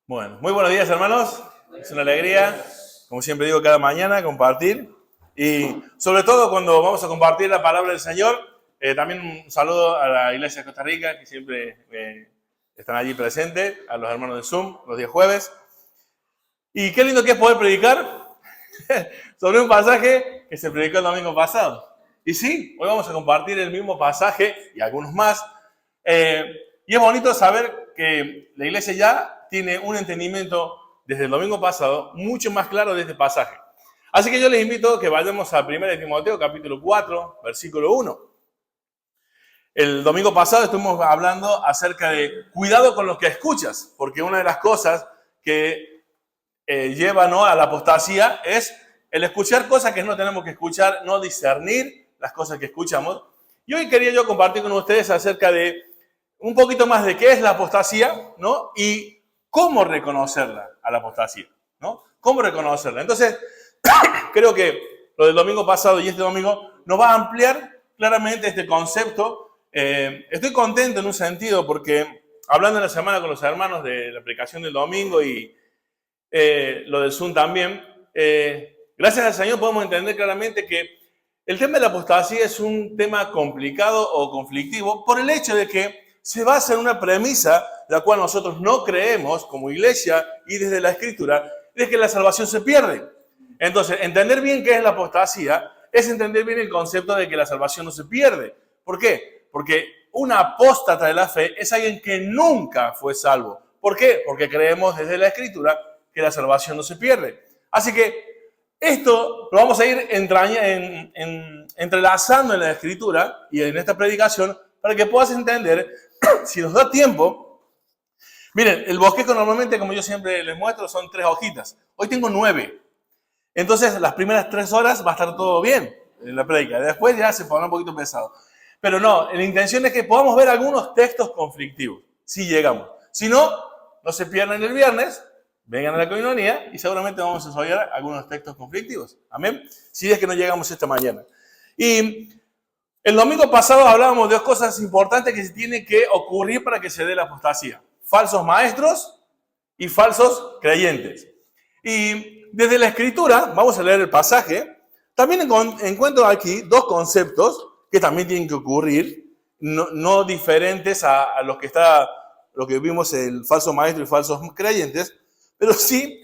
Bueno, muy buenos días, hermanos. Es una alegría, como siempre digo, cada mañana compartir. Y sobre todo cuando vamos a compartir la palabra del Señor, también un saludo a la Iglesia de Costa Rica, que siempre están allí presentes, a los hermanos de Zoom, los días jueves. Y qué lindo que es poder predicar sobre un pasaje que se predicó el domingo pasado. Y sí, hoy vamos a compartir el mismo pasaje y algunos más. Y es bonito saber que la iglesia ya tiene un entendimiento desde el domingo pasado mucho más claro de este pasaje. Así que yo les invito a que vayamos a 1 Timoteo capítulo 4, versículo 1. El domingo pasado estuvimos hablando acerca de cuidado con lo que escuchas, porque una de las cosas que lleva, ¿no?, a la apostasía es el escuchar cosas que no tenemos que escuchar, no discernir las cosas que escuchamos. Y hoy quería yo compartir con ustedes acerca de un poquito más de qué es la apostasía, ¿no?, y cómo reconocerla a la apostasía, ¿no? Cómo reconocerla. Entonces, creo que lo del domingo pasado y este domingo nos va a ampliar claramente este concepto. Estoy contento en un sentido porque hablando en la semana con los hermanos de la predicación del domingo y lo del Zoom también, gracias al Señor podemos entender claramente que el tema de la apostasía es un tema complicado o conflictivo por el hecho de que se basa en una premisa la cual nosotros no creemos como iglesia y desde la Escritura, de que la salvación se pierde. Entonces, entender bien qué es la apostasía es entender bien el concepto de que la salvación no se pierde. ¿Por qué? Porque un apóstata de la fe es alguien que nunca fue salvo. ¿Por qué? Porque creemos desde la Escritura que la salvación no se pierde. Así que esto lo vamos a ir entrelazando en la Escritura y en esta predicación para que puedas entender, si nos da tiempo. Miren, el bosquejo normalmente, como yo siempre les muestro, son 3 hojitas. Hoy tengo 9. Entonces, las primeras 3 horas va a estar todo bien en la prédica. Después ya se pondrá un poquito pesado. Pero no, la intención es que podamos ver algunos textos conflictivos, si llegamos. Si no, no se pierdan el viernes, vengan a la coinonía y seguramente vamos a estudiar algunos textos conflictivos. Amén. Si es que no llegamos esta mañana. Y el domingo pasado hablábamos de 2 cosas importantes que se tienen que ocurrir para que se dé la apostasía. Falsos maestros y falsos creyentes. Y desde la Escritura, vamos a leer el pasaje, también encuentro aquí 2 conceptos que también tienen que ocurrir, no diferentes a lo que vimos el falso maestro y falsos creyentes, pero sí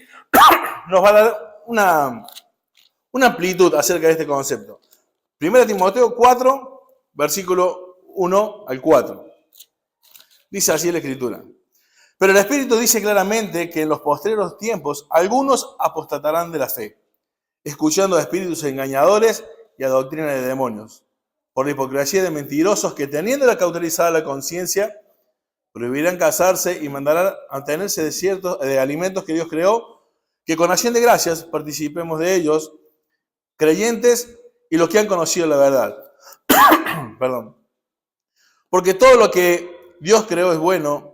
nos va a dar una amplitud acerca de este concepto. 1 Timoteo 4, versículo 1 al 4. Dice así la Escritura. Pero el Espíritu dice claramente que en los postreros tiempos algunos apostatarán de la fe, escuchando a espíritus engañadores y a doctrina de demonios, por la hipocresía de mentirosos que, teniendo la cauterizada la conciencia, prohibirán casarse y mandarán abstenerse de alimentos que Dios creó, que con acción de gracias participemos de ellos, creyentes y los que han conocido la verdad. Perdón. Porque todo lo que Dios creó es bueno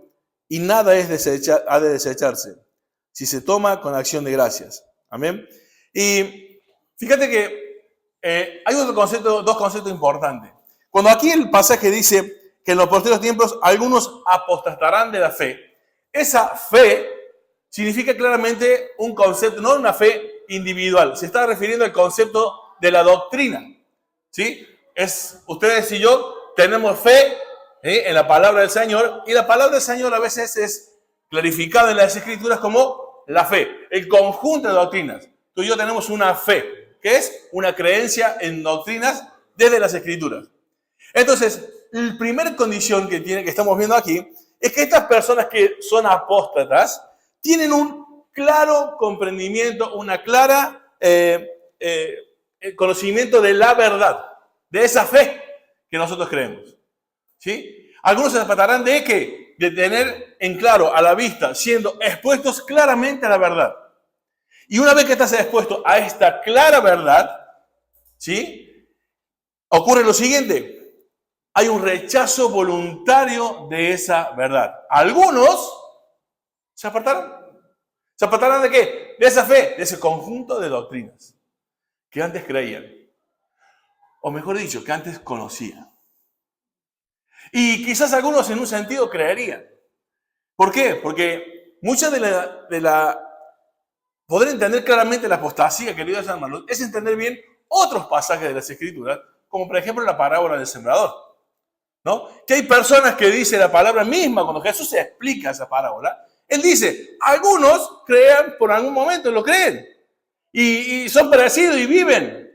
y nada ha de desecharse si se toma con acción de gracias. Amén. Y fíjate que hay 2 conceptos importantes. Cuando aquí el pasaje dice que en los posteriores tiempos algunos apostatarán de la fe, esa fe significa claramente un concepto, no una fe individual, se está refiriendo al concepto de la doctrina. ¿Sí? Ustedes y yo tenemos fe en la palabra del Señor, y la palabra del Señor a veces es clarificada en las Escrituras como la fe, el conjunto de doctrinas. Tú y yo tenemos una fe, que es una creencia en doctrinas desde las Escrituras. Entonces, la primera condición que estamos viendo aquí es que estas personas que son apóstatas tienen un claro comprendimiento, una clara conocimiento de la verdad, de esa fe que nosotros creemos. ¿Sí? Algunos se apartarán de ¿qué? De tener en claro, a la vista, siendo expuestos claramente a la verdad. Y una vez que estás expuesto a esta clara verdad, ¿sí?, ocurre lo siguiente: hay un rechazo voluntario de esa verdad. Algunos se apartarán. ¿Se apartarán de qué? De esa fe, de ese conjunto de doctrinas que antes creían. O mejor dicho, que antes conocían. Y quizás algunos en un sentido creerían. ¿Por qué? Porque mucha poder entender claramente la apostasía, queridos hermanos, es entender bien otros pasajes de las Escrituras, como por ejemplo la parábola del sembrador, ¿no? Que hay personas que dicen la palabra misma, cuando Jesús se explica esa parábola, Él dice, algunos crean por algún momento, lo creen, y son parecidos y viven,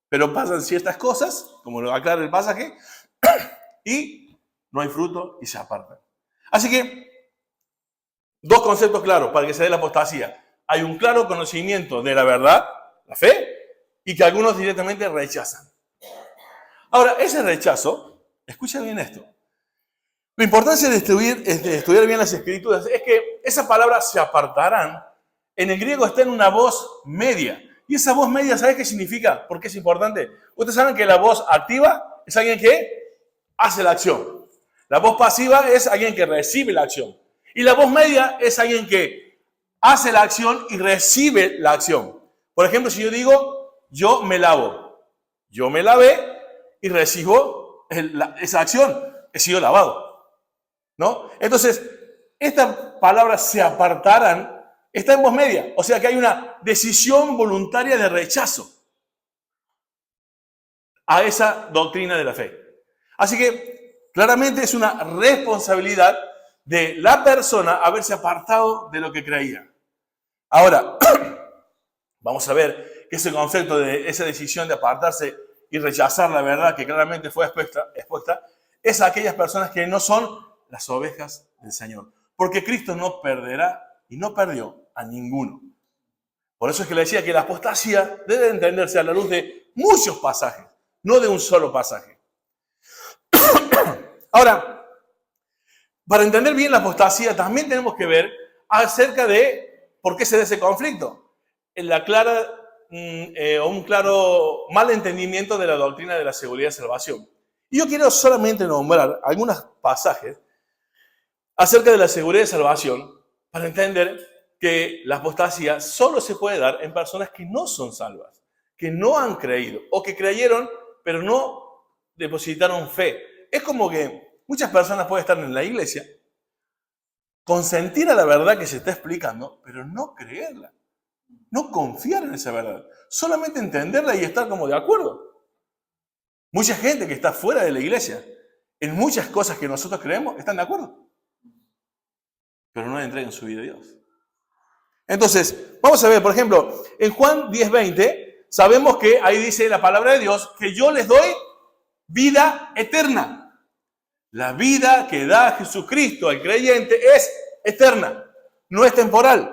pero pasan ciertas cosas, como lo aclara el pasaje, y no hay fruto y se apartan. Así que, dos conceptos claros para que se dé la apostasía. Hay un claro conocimiento de la verdad, la fe, y que algunos directamente rechazan. Ahora, ese rechazo, escucha bien esto. La importancia de estudiar bien las Escrituras es que esa palabra se apartarán, en el griego está en una voz media. Y esa voz media, ¿sabes qué significa? ¿Por qué es importante? Ustedes saben que la voz activa es alguien que hace la acción. La voz pasiva es alguien que recibe la acción. Y la voz media es alguien que hace la acción y recibe la acción. Por ejemplo, si yo digo, yo me lavo. Yo me lavé y recibo esa acción. He sido lavado, ¿no? Entonces, estas palabras se apartarán, está en voz media. O sea que hay una decisión voluntaria de rechazo a esa doctrina de la fe. Así que, claramente es una responsabilidad de la persona haberse apartado de lo que creía. Ahora, vamos a ver que ese concepto de esa decisión de apartarse y rechazar la verdad que claramente fue expuesta es a aquellas personas que no son las ovejas del Señor. Porque Cristo no perderá y no perdió a ninguno. Por eso es que le decía que la apostasía debe entenderse a la luz de muchos pasajes, no de un solo pasaje. Ahora, para entender bien la apostasía también tenemos que ver acerca de por qué se da ese conflicto. Un claro mal entendimiento de la doctrina de la seguridad y salvación. Y yo quiero solamente nombrar algunos pasajes acerca de la seguridad y salvación para entender que la apostasía solo se puede dar en personas que no son salvas, que no han creído o que creyeron pero no depositaron fe. Es como que muchas personas pueden estar en la iglesia, consentir a la verdad que se está explicando, pero no creerla. No confiar en esa verdad. Solamente entenderla y estar como de acuerdo. Mucha gente que está fuera de la iglesia, en muchas cosas que nosotros creemos, están de acuerdo. Pero no le entregan su vida a Dios. Entonces, vamos a ver, por ejemplo, en Juan 10:20, sabemos que ahí dice la palabra de Dios, que yo les doy vida eterna. La vida que da Jesucristo al creyente es eterna, no es temporal.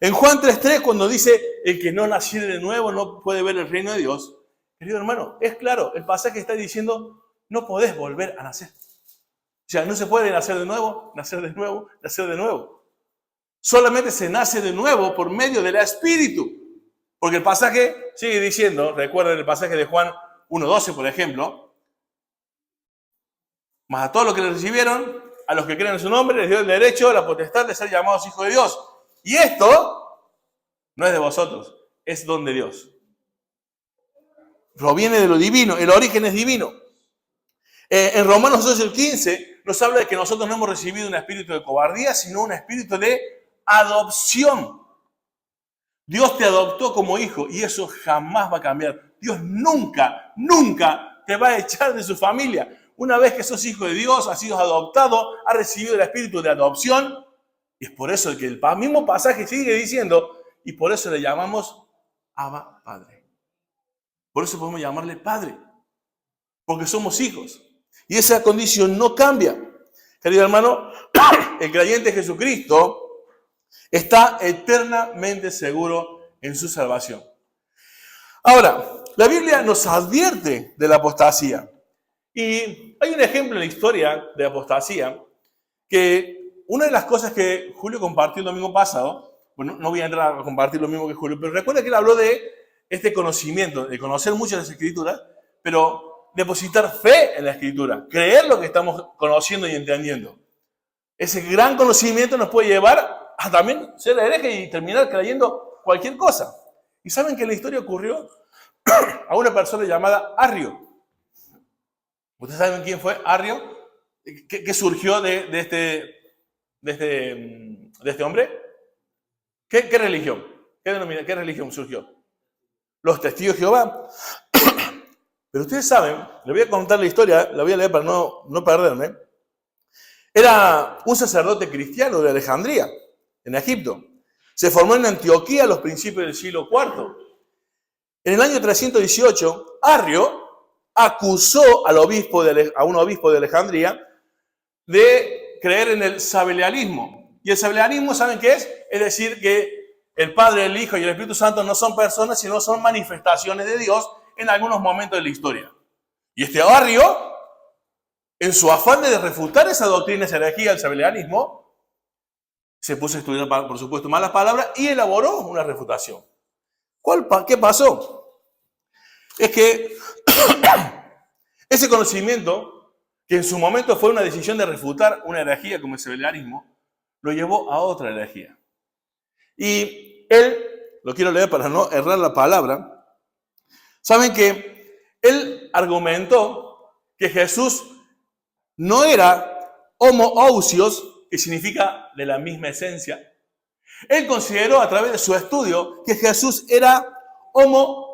En Juan 3:3, cuando dice, el que no naciere de nuevo no puede ver el reino de Dios, querido hermano, es claro, el pasaje está diciendo, no podés volver a nacer. O sea, no se puede nacer de nuevo, nacer de nuevo, nacer de nuevo. Solamente se nace de nuevo por medio del Espíritu. Porque el pasaje sigue diciendo, recuerden el pasaje de Juan 1:12, por ejemplo, mas a todos los que le recibieron, a los que creen en su nombre, les dio el derecho, la potestad de ser llamados hijos de Dios. Y esto no es de vosotros, es don de Dios. Proviene de lo divino, el origen es divino. En Romanos 12:15 nos habla de que nosotros no hemos recibido un espíritu de cobardía, sino un espíritu de adopción. Dios te adoptó como hijo y eso jamás va a cambiar. Dios nunca, nunca te va a echar de su familia. Una vez que sos hijo de Dios, has sido adoptado, has recibido el espíritu de adopción. Y es por eso que el mismo pasaje sigue diciendo, y por eso le llamamos Abba Padre. Por eso podemos llamarle Padre, porque somos hijos. Y esa condición no cambia. Querido hermano, el creyente en Jesucristo está eternamente seguro en su salvación. Ahora, la Biblia nos advierte de la apostasía. Y hay un ejemplo en la historia de apostasía que una de las cosas que Julio compartió el domingo pasado, bueno, no voy a entrar a compartir lo mismo que Julio, pero recuerda que él habló de este conocimiento, de conocer muchas de las Escrituras, pero depositar fe en la Escritura, creer lo que estamos conociendo y entendiendo. Ese gran conocimiento nos puede llevar a también ser hereje y terminar creyendo cualquier cosa. ¿Y saben que en la historia ocurrió a una persona llamada Arrio? ¿Ustedes saben quién fue Arrio? ¿Qué surgió de este de este hombre? ¿Qué religión? ¿Qué religión surgió? Los testigos de Jehová. Pero ustedes saben, les voy a contar la historia, la voy a leer para no perderme. Era un sacerdote cristiano de Alejandría, en Egipto. Se formó en Antioquía a los principios del siglo IV. En el año 318, Arrio acusó a un obispo de Alejandría de creer en el sabelianismo. Y el sabelianismo, ¿saben qué es? Es decir, que el Padre, el Hijo y el Espíritu Santo no son personas, sino son manifestaciones de Dios en algunos momentos de la historia. Y este Arrio, en su afán de refutar esa doctrina, esa herejía del sabelianismo, se puso a estudiar, por supuesto, malas palabras y elaboró una refutación. ¿Qué pasó? Es que ese conocimiento, que en su momento fue una decisión de refutar una herejía como el sabelianismo, lo llevó a otra herejía. Y él, lo quiero leer para no errar la palabra, saben que él argumentó que Jesús no era homoousios, que significa de la misma esencia. Él consideró a través de su estudio que Jesús era homoousios,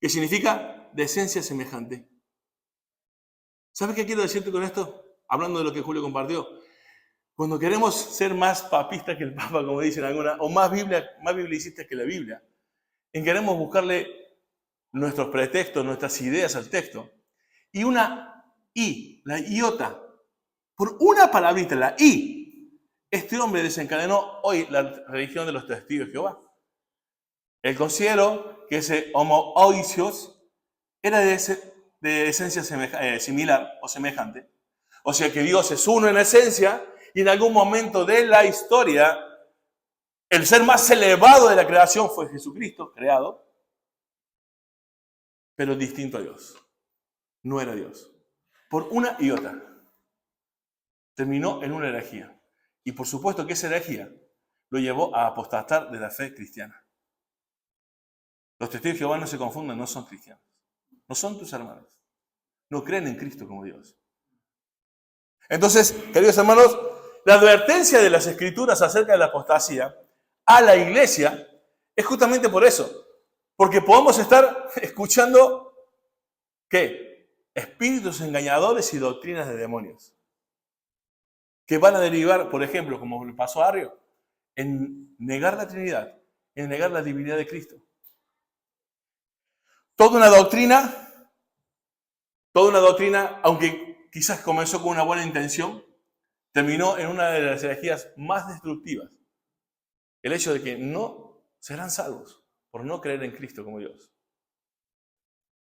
que significa de esencia semejante. ¿Sabes qué quiero decirte con esto? Hablando de lo que Julio compartió. Cuando queremos ser más papistas que el Papa, como dicen algunas, o más biblicistas que la Biblia, en queremos buscarle nuestros pretextos, nuestras ideas al texto, y una I, la iota, por una palabrita, la I, este hombre desencadenó hoy la religión de los testigos de Jehová. Él consideró que ese homoousios era de esencia similar o semejante. O sea que Dios es uno en esencia y en algún momento de la historia el ser más elevado de la creación fue Jesucristo, creado, pero distinto a Dios. No era Dios. Por una iota. Terminó en una herejía. Y por supuesto que esa herejía lo llevó a apostatar de la fe cristiana. Los testigos de Jehová no se confunden, no son cristianos. No son tus hermanos. No creen en Cristo como Dios. Entonces, queridos hermanos, la advertencia de las Escrituras acerca de la apostasía a la iglesia es justamente por eso. Porque podemos estar escuchando, ¿qué? Espíritus engañadores y doctrinas de demonios. Que van a derivar, por ejemplo, como le pasó a Arrio, en negar la Trinidad, en negar la divinidad de Cristo. Toda una doctrina, aunque quizás comenzó con una buena intención, terminó en una de las herejías más destructivas. El hecho de que no serán salvos por no creer en Cristo como Dios.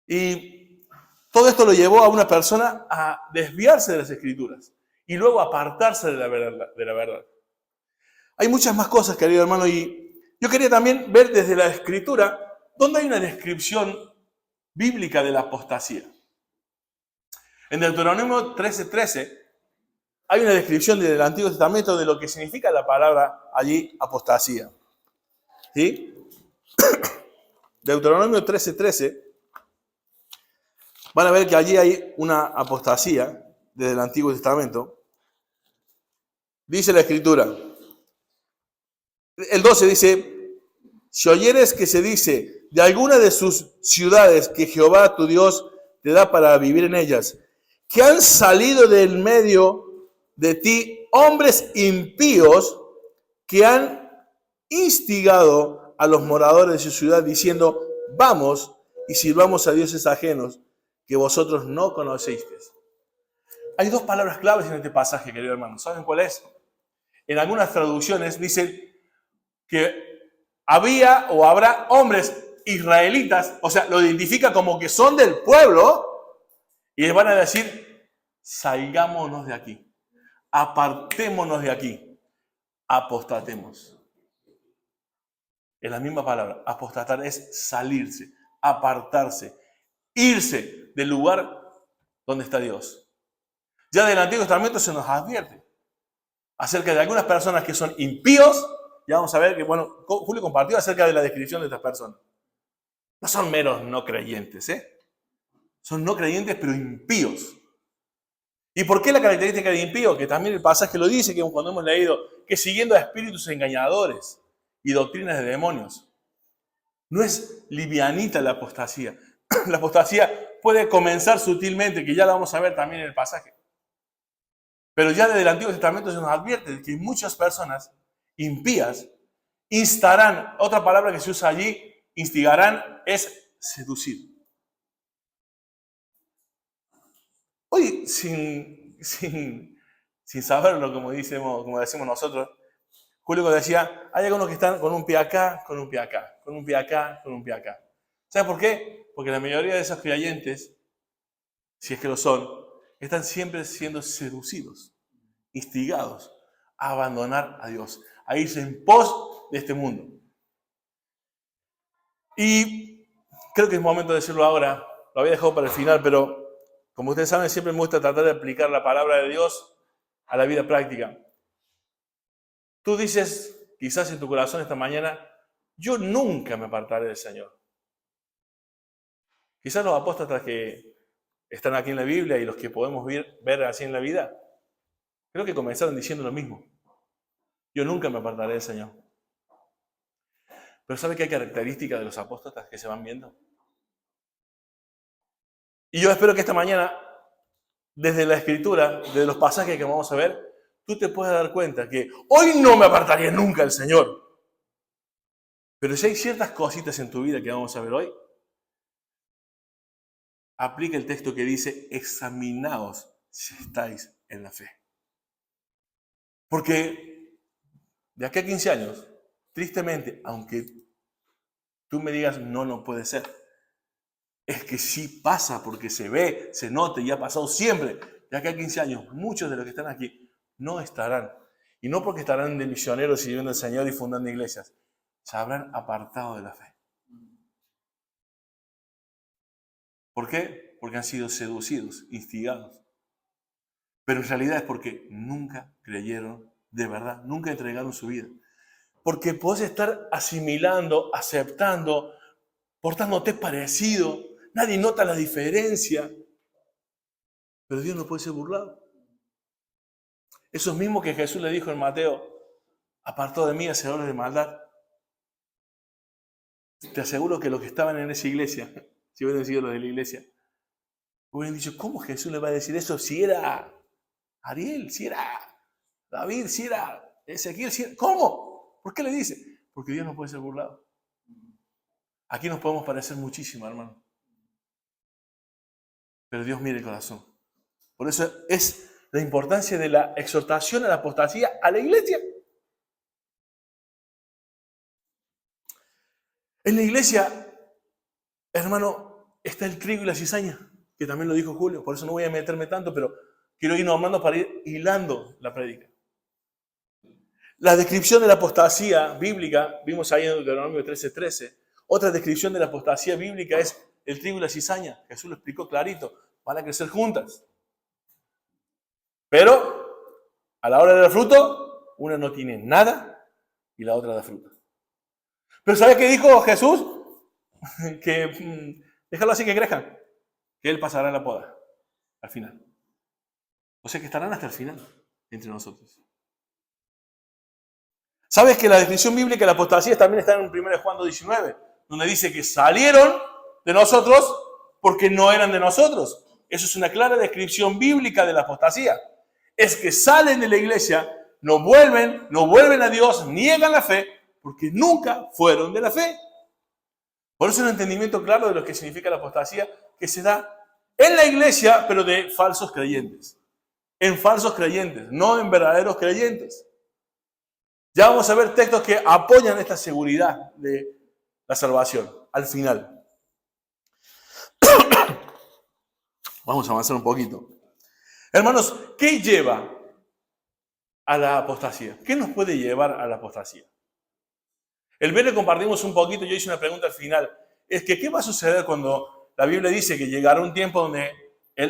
Y todo esto lo llevó a una persona a desviarse de las Escrituras y luego apartarse de la verdad. Hay muchas más cosas, querido hermano, y yo quería también ver desde la Escritura dónde hay una descripción bíblica de la apostasía. En Deuteronomio 13:13 hay una descripción del Antiguo Testamento de lo que significa la palabra allí apostasía. ¿Sí? Deuteronomio 13:13 van a ver que allí hay una apostasía desde el Antiguo Testamento. Dice la Escritura. El 12 dice: si oyeres que se dice de alguna de sus ciudades que Jehová tu Dios te da para vivir en ellas, que han salido del medio de ti hombres impíos que han instigado a los moradores de su ciudad diciendo: vamos y sirvamos a dioses ajenos que vosotros no conocisteis. Hay dos palabras claves en este pasaje, querido hermano. ¿Saben cuál es? En algunas traducciones dice que había o habrá hombres israelitas, o sea, lo identifica como que son del pueblo, y les van a decir: salgámonos de aquí, apartémonos de aquí, apostatemos. Es la misma palabra, apostatar es salirse, apartarse, irse del lugar donde está Dios. Ya del Antiguo Testamento se nos advierte acerca de algunas personas que son impíos. Ya vamos a ver que, bueno, Julio compartió acerca de la descripción de estas personas. No son meros no creyentes, Son no creyentes pero impíos. ¿Y por qué la característica de impío? Que también el pasaje lo dice, que cuando hemos leído, que siguiendo a espíritus engañadores y doctrinas de demonios. No es livianita la apostasía. La apostasía puede comenzar sutilmente, que ya la vamos a ver también en el pasaje. Pero ya desde el Antiguo Testamento se nos advierte de que muchas personas impías instarán, otra palabra que se usa allí, instigarán, es seducir. Hoy, sin saberlo, como decimos nosotros, Julio decía, hay algunos que están con un pie acá, con un pie acá, con un pie acá, con un pie acá. ¿Sabes por qué? Porque la mayoría de esos creyentes, si es que lo son, están siempre siendo seducidos, instigados a abandonar a Dios, a irse en pos de este mundo. Y creo que es momento de decirlo ahora, lo había dejado para el final, pero como ustedes saben, siempre me gusta tratar de aplicar la palabra de Dios a la vida práctica. Tú dices, quizás en tu corazón esta mañana, yo nunca me apartaré del Señor. Quizás los apóstoles que están aquí en la Biblia y los que podemos ver así en la vida, creo que comenzaron diciendo lo mismo. Yo nunca me apartaré del Señor. Pero ¿sabe qué hay características de los apóstoles que se van viendo? Y yo espero que esta mañana, desde la Escritura, desde los pasajes que vamos a ver, tú te puedas dar cuenta que hoy no me apartaría nunca del Señor. Pero si hay ciertas cositas en tu vida que vamos a ver hoy, aplica el texto que dice, examinaos si estáis en la fe. Porque de aquí a 15 años, tristemente, aunque tú me digas, no puede ser, es que sí pasa porque se ve, se nota y ha pasado siempre. De aquí a 15 años, muchos de los que están aquí no estarán. Y no porque estarán de misioneros sirviendo al Señor y fundando iglesias. Se habrán apartado de la fe. ¿Por qué? Porque han sido seducidos, instigados. Pero en realidad es porque nunca creyeron de verdad, nunca entregaron su vida. Porque podés estar asimilando, aceptando, portándote parecido. Nadie nota la diferencia. Pero Dios no puede ser burlado. Esos mismos que Jesús le dijo en Mateo, apartó de mí hacedores de maldad. Te aseguro que los que estaban en esa iglesia, si hubieran sido los de la iglesia, hubieran dicho, ¿cómo Jesús le va a decir eso si era Ariel, si era David, si era Ezequiel, si era... ¿Cómo? ¿Por qué le dice? Porque Dios no puede ser burlado. Aquí nos podemos parecer muchísimo, hermano. Pero Dios mira el corazón. Por eso es la importancia de la exhortación a la apostasía a la iglesia. En la iglesia, hermano, está el trigo y la cizaña, que también lo dijo Julio, por eso no voy a meterme tanto, pero quiero ir nombrando para ir hilando la prédica. La descripción de la apostasía bíblica, vimos ahí en Deuteronomio 13:13, otra descripción de la apostasía bíblica es el trigo y la cizaña. Jesús lo explicó clarito, van a crecer juntas. Pero a la hora de dar fruto, una no tiene nada y la otra da fruto. Pero ¿sabes qué dijo Jesús? Que déjalo así que crezcan, que Él pasará la poda al final. O sea que estarán hasta el final entre nosotros. ¿Sabes que la descripción bíblica de la apostasía también está en 1 Juan 2:19? Donde dice que salieron de nosotros porque no eran de nosotros. Eso es una clara descripción bíblica de la apostasía. Es que salen de la iglesia, no vuelven a Dios, niegan la fe, porque nunca fueron de la fe. Por eso es un entendimiento claro de lo que significa la apostasía, que se da en la iglesia, pero de falsos creyentes. En falsos creyentes, no en verdaderos creyentes. Ya vamos a ver textos que apoyan esta seguridad de la salvación al final. Vamos a avanzar un poquito. Hermanos, ¿qué lleva a la apostasía? ¿Qué nos puede llevar a la apostasía? El viernes compartimos un poquito, yo hice una pregunta al final. Es que, ¿qué va a suceder cuando la Biblia dice que llegará un tiempo donde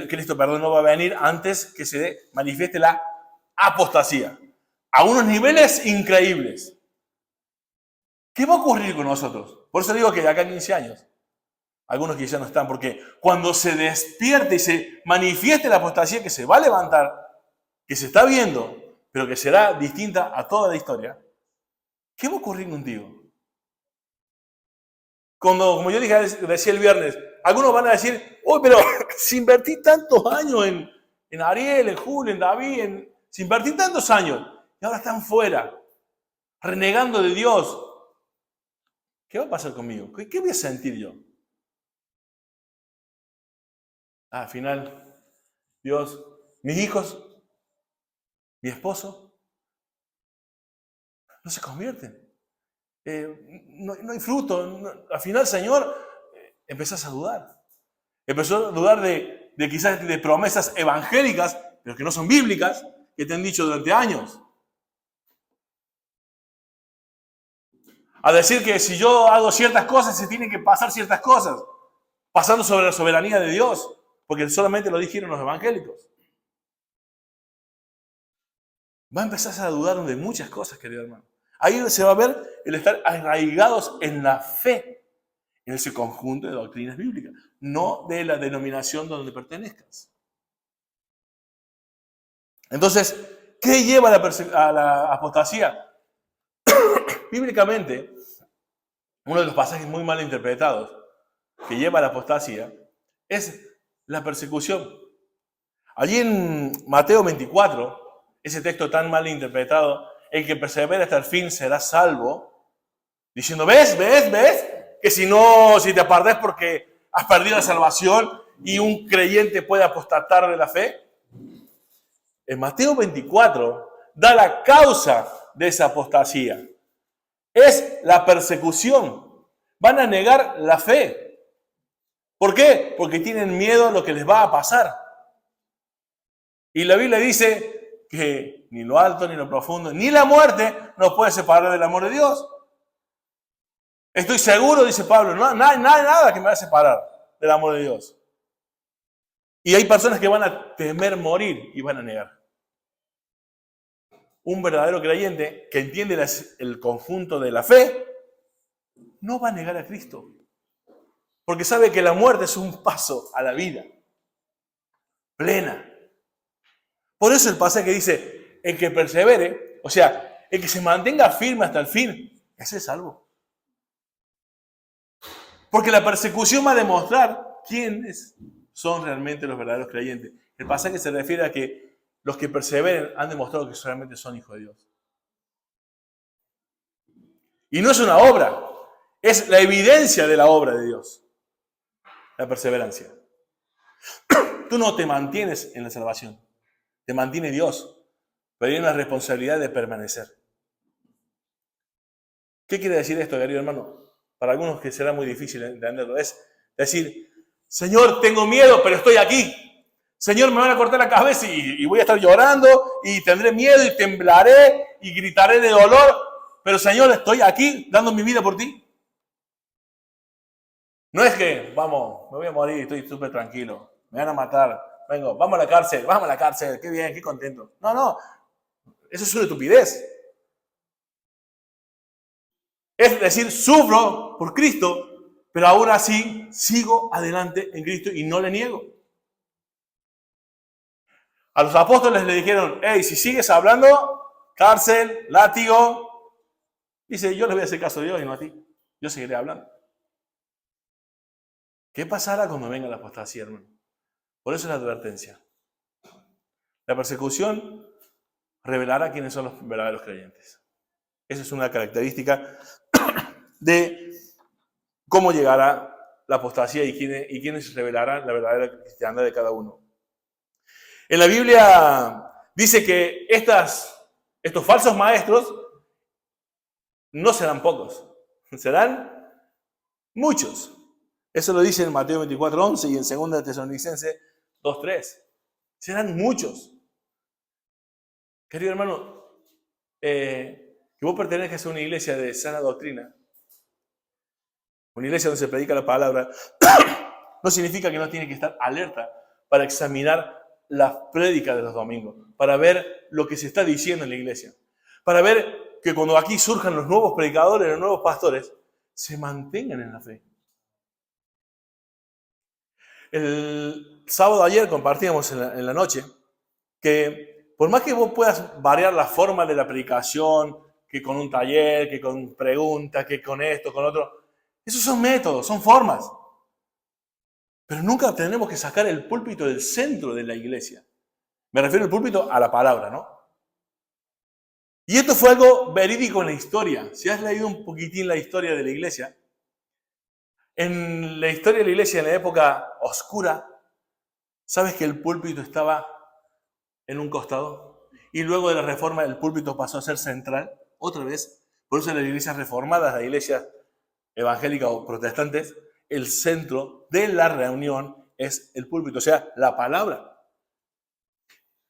Cristo no va a venir antes que se manifieste la apostasía? A unos niveles increíbles. ¿Qué va a ocurrir con nosotros? Por eso digo que de acá a 15 años. Algunos que ya no están, porque cuando se despierte y se manifieste la apostasía que se va a levantar, que se está viendo, pero que será distinta a toda la historia, ¿qué va a ocurrir contigo? Cuando, como yo decía el viernes, algunos van a decir, uy, pero si invertí tantos años en Ariel, en Julio, en David, si invertí tantos años y ahora están fuera, renegando de Dios, ¿qué va a pasar conmigo? ¿Qué voy a sentir yo? Al final, Dios, mis hijos, mi esposo, no se convierten. No hay fruto. Al final, Señor, empezás a dudar. Empezó a dudar de quizás de promesas evangélicas, pero que no son bíblicas, que te han dicho durante años. A decir que si yo hago ciertas cosas, se tienen que pasar ciertas cosas, pasando sobre la soberanía de Dios, porque solamente lo dijeron los evangélicos. Va a empezar a dudar de muchas cosas, querido hermano. Ahí se va a ver el estar arraigados en la fe, en ese conjunto de doctrinas bíblicas, no de la denominación donde pertenezcas. Entonces, ¿qué lleva a la apostasía? Bíblicamente, uno de los pasajes muy mal interpretados que lleva a la apostasía es la persecución. Allí en Mateo 24, ese texto tan mal interpretado, el que persevera hasta el fin será salvo, diciendo, ¿ves? Que si te apartas porque has perdido la salvación y un creyente puede apostatar de la fe. En Mateo 24 da la causa de esa apostasía. Es la persecución. Van a negar la fe. ¿Por qué? Porque tienen miedo a lo que les va a pasar. Y la Biblia dice que ni lo alto, ni lo profundo, ni la muerte nos puede separar del amor de Dios. Estoy seguro, dice Pablo, no hay nada que me va a separar del amor de Dios. Y hay personas que van a temer morir y van a negar. Un verdadero creyente que entiende el conjunto de la fe no va a negar a Cristo. Porque sabe que la muerte es un paso a la vida plena. Por eso el pasaje dice, el que persevere, o sea, el que se mantenga firme hasta el fin, ese es salvo. Porque la persecución va a demostrar quiénes son realmente los verdaderos creyentes. El pasaje se refiere a que los que perseveren han demostrado que realmente son hijos de Dios. Y no es una obra, es la evidencia de la obra de Dios. La perseverancia. Tú no te mantienes en la salvación, te mantiene Dios, pero hay una responsabilidad de permanecer. ¿Qué quiere decir esto, querido hermano? Para algunos que será muy difícil entenderlo, es decir, Señor, tengo miedo, pero estoy aquí. Señor, me van a cortar la cabeza y voy a estar llorando y tendré miedo y temblaré y gritaré de dolor, pero Señor, estoy aquí dando mi vida por ti. No es que, vamos, me voy a morir, estoy súper tranquilo, me van a matar, vengo, vamos a la cárcel, qué bien, qué contento. No, eso es una estupidez. Es decir, sufro por Cristo, pero aún así sigo adelante en Cristo y no le niego. A los apóstoles le dijeron, hey, si sigues hablando, cárcel, látigo. Dice, yo les voy a hacer caso a Dios y no a ti. Yo seguiré hablando. ¿Qué pasará cuando venga la apostasía, hermano? Por eso es la advertencia. La persecución revelará quiénes son los verdaderos creyentes. Esa es una característica de cómo llegará la apostasía y quiénes revelarán la verdadera cristiandad de cada uno. En la Biblia dice que estos falsos maestros no serán pocos, serán muchos. Eso lo dice en Mateo 24:11 y en 2 Tesalonicenses 2:3. Serán muchos. Querido hermano, que vos pertenezcas a una iglesia de sana doctrina, una iglesia donde se predica la palabra, no significa que no tiene que estar alerta para examinar las prédicas de los domingos, para ver lo que se está diciendo en la iglesia, para ver que cuando aquí surjan los nuevos predicadores, los nuevos pastores, se mantengan en la fe. El sábado ayer compartíamos en la noche que por más que vos puedas variar la forma de la predicación, que con un taller, que con preguntas, que con esto, con otro, esos son métodos, son formas. Pero nunca tenemos que sacar el púlpito del centro de la iglesia. Me refiero al púlpito a la palabra, ¿no? Y esto fue algo verídico en la historia. Si has leído un poquitín la historia de la iglesia, en la historia de la iglesia en la época oscura, ¿sabes que el púlpito estaba en un costado? Y luego de la reforma el púlpito pasó a ser central, otra vez. Por eso en las iglesias reformadas, las iglesias evangélicas o protestantes, el centro de la reunión es el púlpito, o sea, la palabra.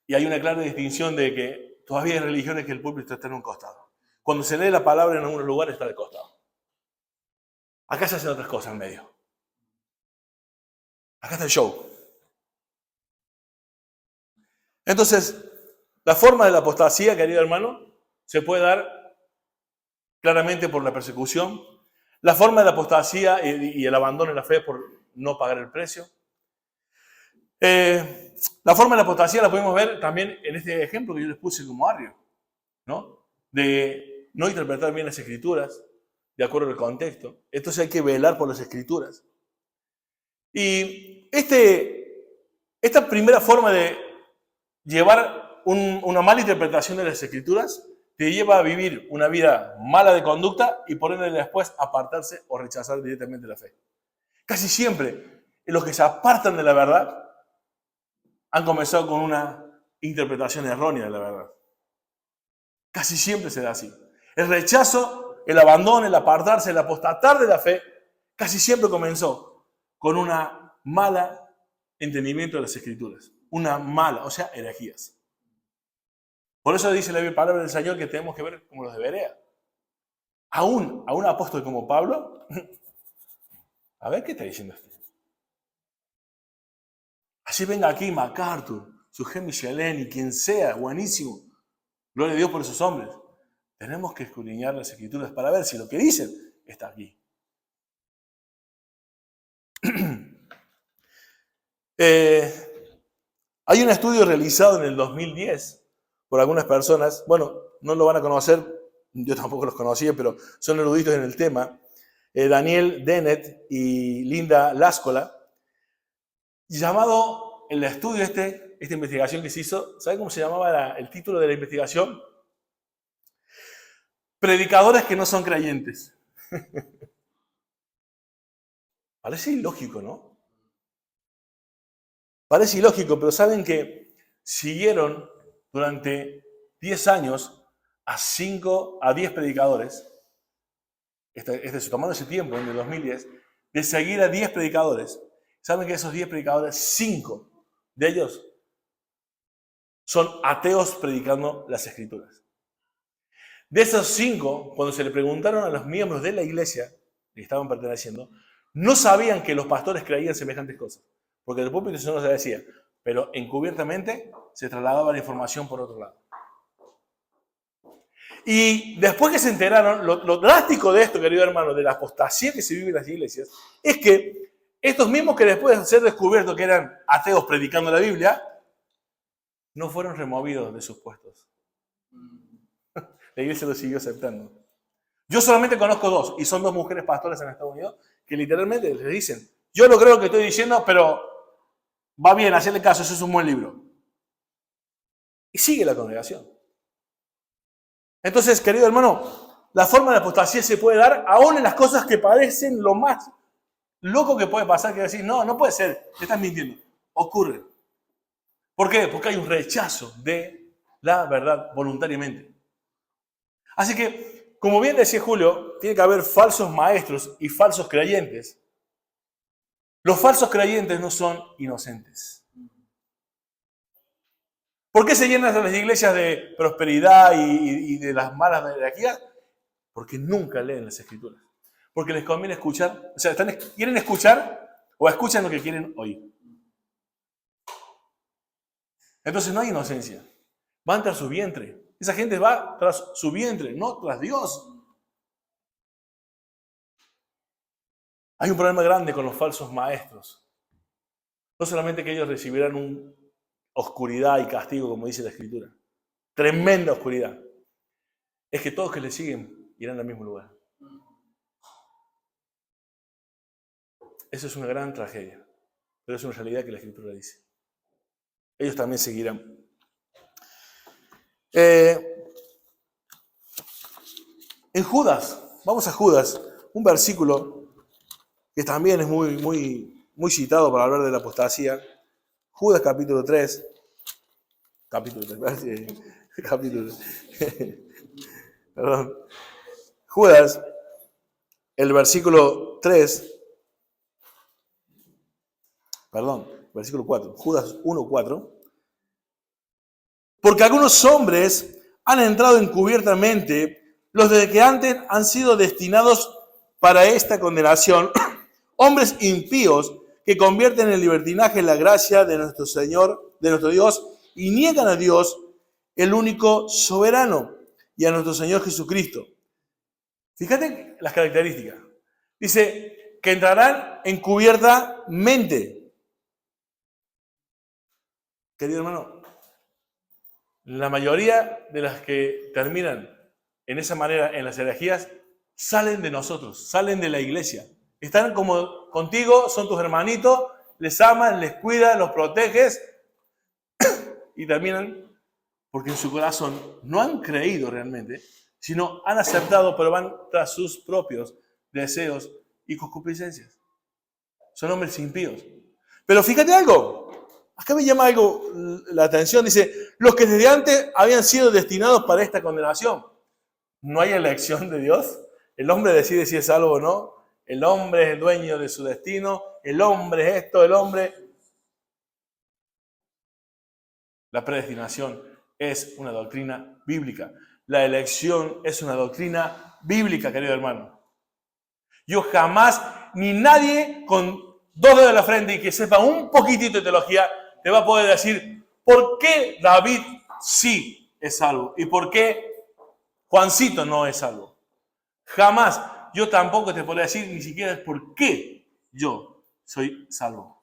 Y hay una clara distinción de que todavía hay religiones que el púlpito está en un costado. Cuando se lee la palabra en algunos lugares está de costado. Acá se hacen otras cosas en medio. Acá está el show. Entonces, la forma de la apostasía, querido hermano, se puede dar claramente por la persecución. La forma de la apostasía y el abandono de la fe por no pagar el precio. La forma de la apostasía la podemos ver también en este ejemplo que yo les puse como Arrio, ¿no? De no interpretar bien las escrituras de acuerdo al contexto. Entonces hay que velar por las escrituras. Y esta primera forma de llevar una mala interpretación de las escrituras te lleva a vivir una vida mala de conducta y por ende después apartarse o rechazar directamente la fe. Casi siempre los que se apartan de la verdad han comenzado con una interpretación errónea de la verdad. Casi siempre se da así. El rechazo, el abandono, el apartarse, el apostatar de la fe, casi siempre comenzó con una mala entendimiento de las escrituras. Una mala, o sea, herejías. Por eso dice la palabra del Señor que tenemos que ver como los de Berea. A un apóstol como Pablo, a ver qué está diciendo este. Así venga aquí MacArthur, Sujé Michelén y quien sea, buenísimo. Gloria a Dios por esos hombres. Tenemos que escudriñar las escrituras para ver si lo que dicen está aquí. Hay un estudio realizado en el 2010 por algunas personas, bueno, no lo van a conocer, yo tampoco los conocía, pero son eruditos en el tema, Daniel Dennett y Linda Lascola, llamado el estudio esta investigación que se hizo, ¿sabe cómo se llamaba el título de la investigación? Predicadores que no son creyentes. Parece ilógico, ¿no? Parece ilógico, pero saben que siguieron durante 10 años a 10 predicadores, se tomaron ese tiempo, en el 2010, de seguir a 10 predicadores. ¿Saben que esos 10 predicadores, 5 de ellos son ateos predicando las escrituras? De esos 5, cuando se le preguntaron a los miembros de la iglesia que estaban perteneciendo, no sabían que los pastores creían semejantes cosas. Porque del púlpito eso no se decía, pero encubiertamente se trasladaba la información por otro lado. Y después que se enteraron, lo drástico de esto, querido hermano, de la apostasía que se vive en las iglesias, es que estos mismos que después de ser descubiertos que eran ateos predicando la Biblia, no fueron removidos de sus puestos. La iglesia los siguió aceptando. Yo solamente conozco 2, y son 2 mujeres pastoras en Estados Unidos, que literalmente les dicen, yo no creo que estoy diciendo, pero va bien, hacerle caso, eso es un buen libro. Y sigue la congregación. Entonces, querido hermano, la forma de apostasía se puede dar aún en las cosas que parecen lo más loco que puede pasar, que decir, no puede ser, te estás mintiendo. Ocurre. ¿Por qué? Porque hay un rechazo de la verdad voluntariamente. Así que, como bien decía Julio, tiene que haber falsos maestros y falsos creyentes. Los falsos creyentes no son inocentes. ¿Por qué se llenan las iglesias de prosperidad y de las malas jerarquías? Porque nunca leen las escrituras. Porque les conviene escuchar, o sea, quieren escuchar o escuchan lo que quieren oír. Entonces no hay inocencia. Van tras su vientre. Esa gente va tras su vientre, no tras Dios. Hay un problema grande con los falsos maestros. No solamente que ellos recibirán oscuridad y castigo, como dice la Escritura, tremenda oscuridad, es que todos que le siguen irán al mismo lugar. Eso es una gran tragedia, pero es una realidad que la Escritura dice. Ellos también seguirán. En Judas, vamos a Judas, un versículo que también es muy citado para hablar de la apostasía. Judas capítulo 3. Perdón. Judas, el versículo 3. Perdón, versículo 4. Judas 1:4. Porque algunos hombres han entrado encubiertamente, los de que antes han sido destinados para esta condenación, hombres impíos que convierten en libertinaje la gracia de nuestro Señor, de nuestro Dios, y niegan a Dios, el único soberano, y a nuestro Señor Jesucristo. Fíjate las características. Dice que entrarán encubiertamente. Querido hermano, la mayoría de las que terminan en esa manera en las herejías salen de nosotros, salen de la iglesia. Están como contigo, son tus hermanitos, les amas, les cuidas, los proteges y terminan porque en su corazón no han creído realmente, sino han aceptado, pero van tras sus propios deseos y concupiscencias. Son hombres impíos. Pero fíjate algo. Acá me llama algo la atención. Dice, los que desde antes habían sido destinados para esta condenación. ¿No hay elección de Dios? El hombre decide si es salvo o no. El hombre es el dueño de su destino. El hombre es esto, el hombre. La predestinación es una doctrina bíblica. La elección es una doctrina bíblica, querido hermano. Yo jamás, ni nadie con dos dedos en la frente y que sepa un poquitito de teología, te va a poder decir por qué David sí es salvo y por qué Juancito no es salvo. Jamás. Yo tampoco te podría decir ni siquiera por qué yo soy salvo.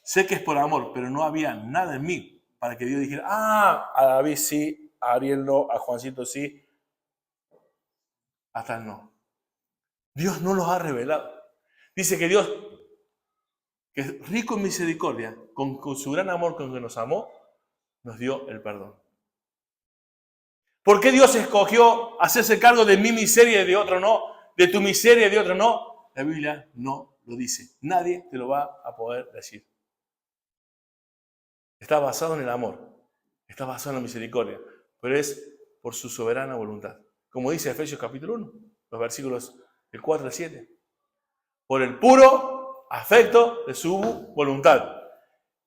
Sé que es por amor, pero no había nada en mí para que Dios dijera, a David sí, a Ariel no, a Juancito sí, hasta no. Dios no los ha revelado. Dice que Dios, que es rico en misericordia, con su gran amor con que nos amó, nos dio el perdón. ¿Por qué Dios escogió hacerse cargo de mi miseria y de otro no? De tu miseria y de otro no. La Biblia no lo dice. Nadie te lo va a poder decir. Está basado en el amor. Está basado en la misericordia. Pero es por su soberana voluntad. Como dice Efesios capítulo 1, los versículos del 4 al 7. Por el puro afecto de su voluntad.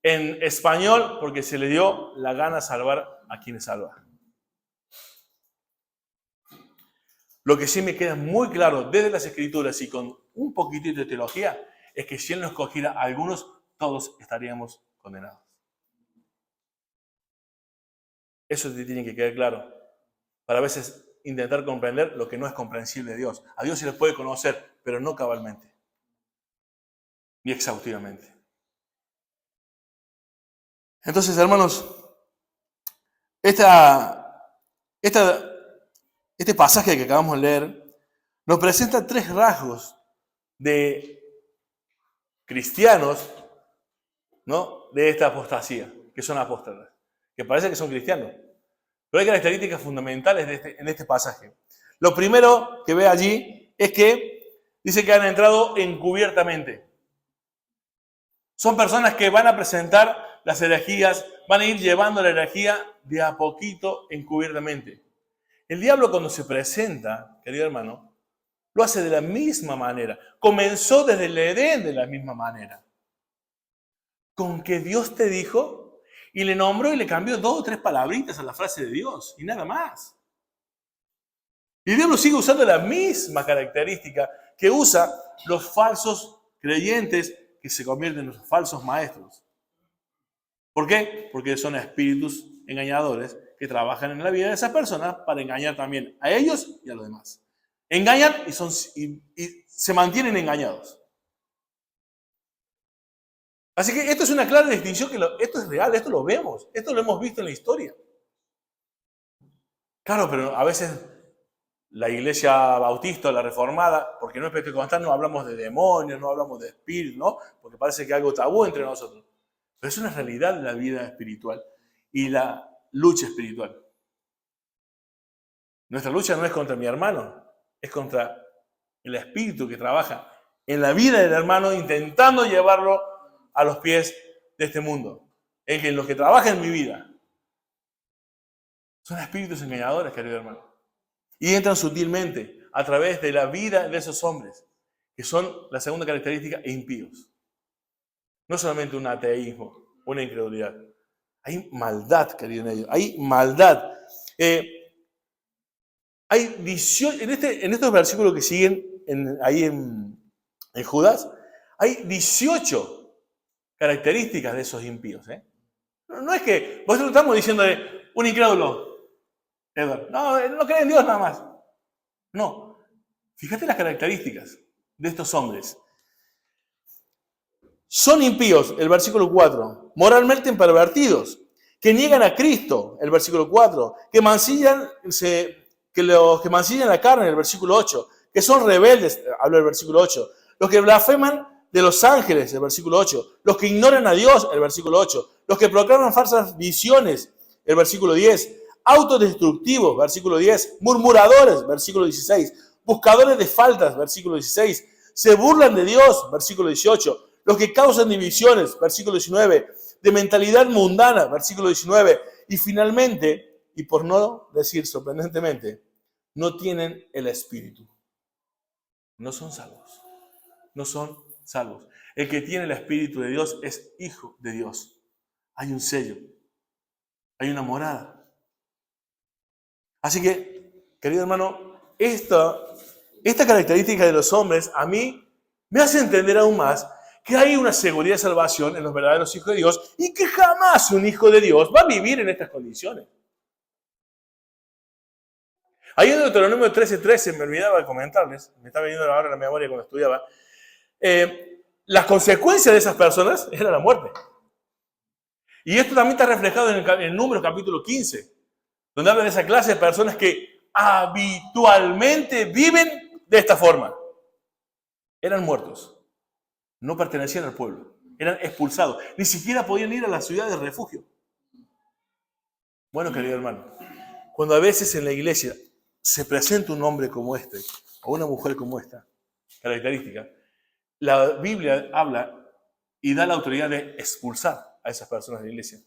En español, porque se le dio la gana salvar a quienes salva. Lo que sí me queda muy claro desde las Escrituras y con un poquitito de teología es que si Él nos escogiera a algunos, todos estaríamos condenados. Eso te tiene que quedar claro. Para a veces intentar comprender lo que no es comprensible de Dios. A Dios se le puede conocer, pero no cabalmente. Ni exhaustivamente. Entonces, hermanos, este pasaje que acabamos de leer nos presenta tres rasgos de cristianos, ¿no?, de esta apostasía, que son apóstatas, que parece que son cristianos. Pero hay características fundamentales en este pasaje. Lo primero que ve allí es que dice que han entrado encubiertamente. Son personas que van a presentar las herejías, van a ir llevando la herejía de a poquito encubiertamente. El diablo cuando se presenta, querido hermano, lo hace de la misma manera. Comenzó desde el Edén de la misma manera. Con que Dios te dijo y le nombró y le cambió 2 o 3 palabritas a la frase de Dios y nada más. Y el diablo sigue usando la misma característica que usa los falsos creyentes que se convierten en los falsos maestros. ¿Por qué? Porque son espíritus engañadores que trabajan en la vida de esas personas para engañar también a ellos y a los demás. Engañan y se mantienen engañados. Así que esto es una clara distinción, esto es real, esto lo vemos, esto lo hemos visto en la historia. Claro, pero a veces la iglesia bautista, la reformada, porque no es pentecostal, no hablamos de demonios, no hablamos de espíritus, ¿no? Porque parece que hay algo tabú entre nosotros. Pero es una realidad la vida espiritual y la lucha espiritual. Nuestra lucha no es contra mi hermano, es contra el espíritu que trabaja en la vida del hermano intentando llevarlo a los pies de este mundo. Es que los que trabajan en mi vida son espíritus engañadores, querido hermano. Y entran sutilmente a través de la vida de esos hombres, que son la segunda característica, impíos. No solamente un ateísmo, una incredulidad. Hay maldad, querido, en ellos. Hay maldad. Hay 18, en estos versículos que siguen ahí en Judas, hay 18 características de esos impíos. No es que vosotros estamos diciéndole un incrédulo, Edward. No cree en Dios nada más. No. Fíjate las características de estos hombres. Son impíos, el versículo 4, moralmente pervertidos, que niegan a Cristo, el versículo 4, que los que mancillan la carne, el versículo 8, que son rebeldes, habla el versículo 8, los que blasfeman de los ángeles, el versículo 8, los que ignoran a Dios, el versículo 8, los que proclaman falsas visiones, el versículo 10, autodestructivos, versículo 10, murmuradores, versículo 16, buscadores de faltas, versículo 16, se burlan de Dios, versículo 18, los que causan divisiones, versículo 19, de mentalidad mundana, versículo 19, y finalmente, y por no decir sorprendentemente, no tienen el Espíritu. No son salvos. No son salvos. El que tiene el Espíritu de Dios es hijo de Dios. Hay un sello. Hay una morada. Así que, querido hermano, esta característica de los hombres a mí me hace entender aún más que hay una seguridad de salvación en los verdaderos hijos de Dios y que jamás un hijo de Dios va a vivir en estas condiciones. Ahí en Deuteronomio 13:13, me olvidaba de comentarles, me está viniendo ahora a la memoria cuando estudiaba, las consecuencias de esas personas era la muerte. Y esto también está reflejado en Números capítulo 15, donde habla de esa clase de personas que habitualmente viven de esta forma. Eran muertos. No pertenecían al pueblo, eran expulsados, ni siquiera podían ir a la ciudad de refugio. Bueno, querido hermano, cuando a veces en la iglesia se presenta un hombre como este, o una mujer como esta, característica, la Biblia habla y da la autoridad de expulsar a esas personas de la iglesia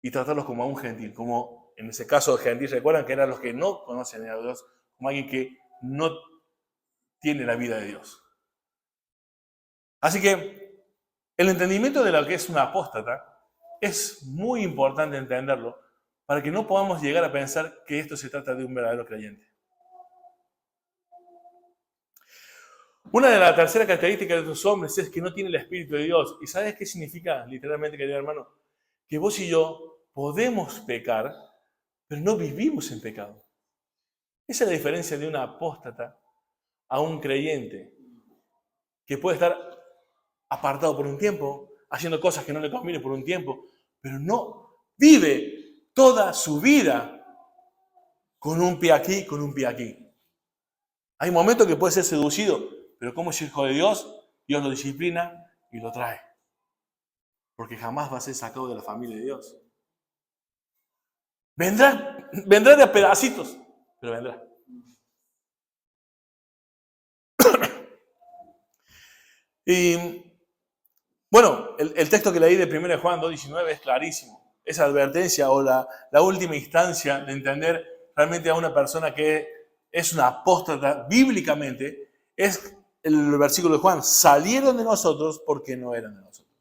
y tratarlos como a un gentil, como en ese caso gentil, recuerdan que eran los que no conocen a Dios, como alguien que no tiene la vida de Dios. Así que el entendimiento de lo que es una apóstata es muy importante entenderlo para que no podamos llegar a pensar que esto se trata de un verdadero creyente. Una de las terceras características de estos hombres es que no tienen el Espíritu de Dios. ¿Y sabes qué significa literalmente, querido hermano? Que vos y yo podemos pecar, pero no vivimos en pecado. Esa es la diferencia de una apóstata a un creyente, que puede estar apartado por un tiempo, haciendo cosas que no le convienen por un tiempo, pero no vive toda su vida con un pie aquí, con un pie aquí. Hay momentos que puede ser seducido, pero como es hijo de Dios, Dios lo disciplina y lo trae. Porque jamás va a ser sacado de la familia de Dios. Vendrá de a pedacitos, pero vendrá. Y bueno, el texto que leí de 1 Juan 2:19 es clarísimo. Esa advertencia o la última instancia de entender realmente a una persona que es una apóstata bíblicamente es el versículo de Juan: salieron de nosotros porque no eran de nosotros.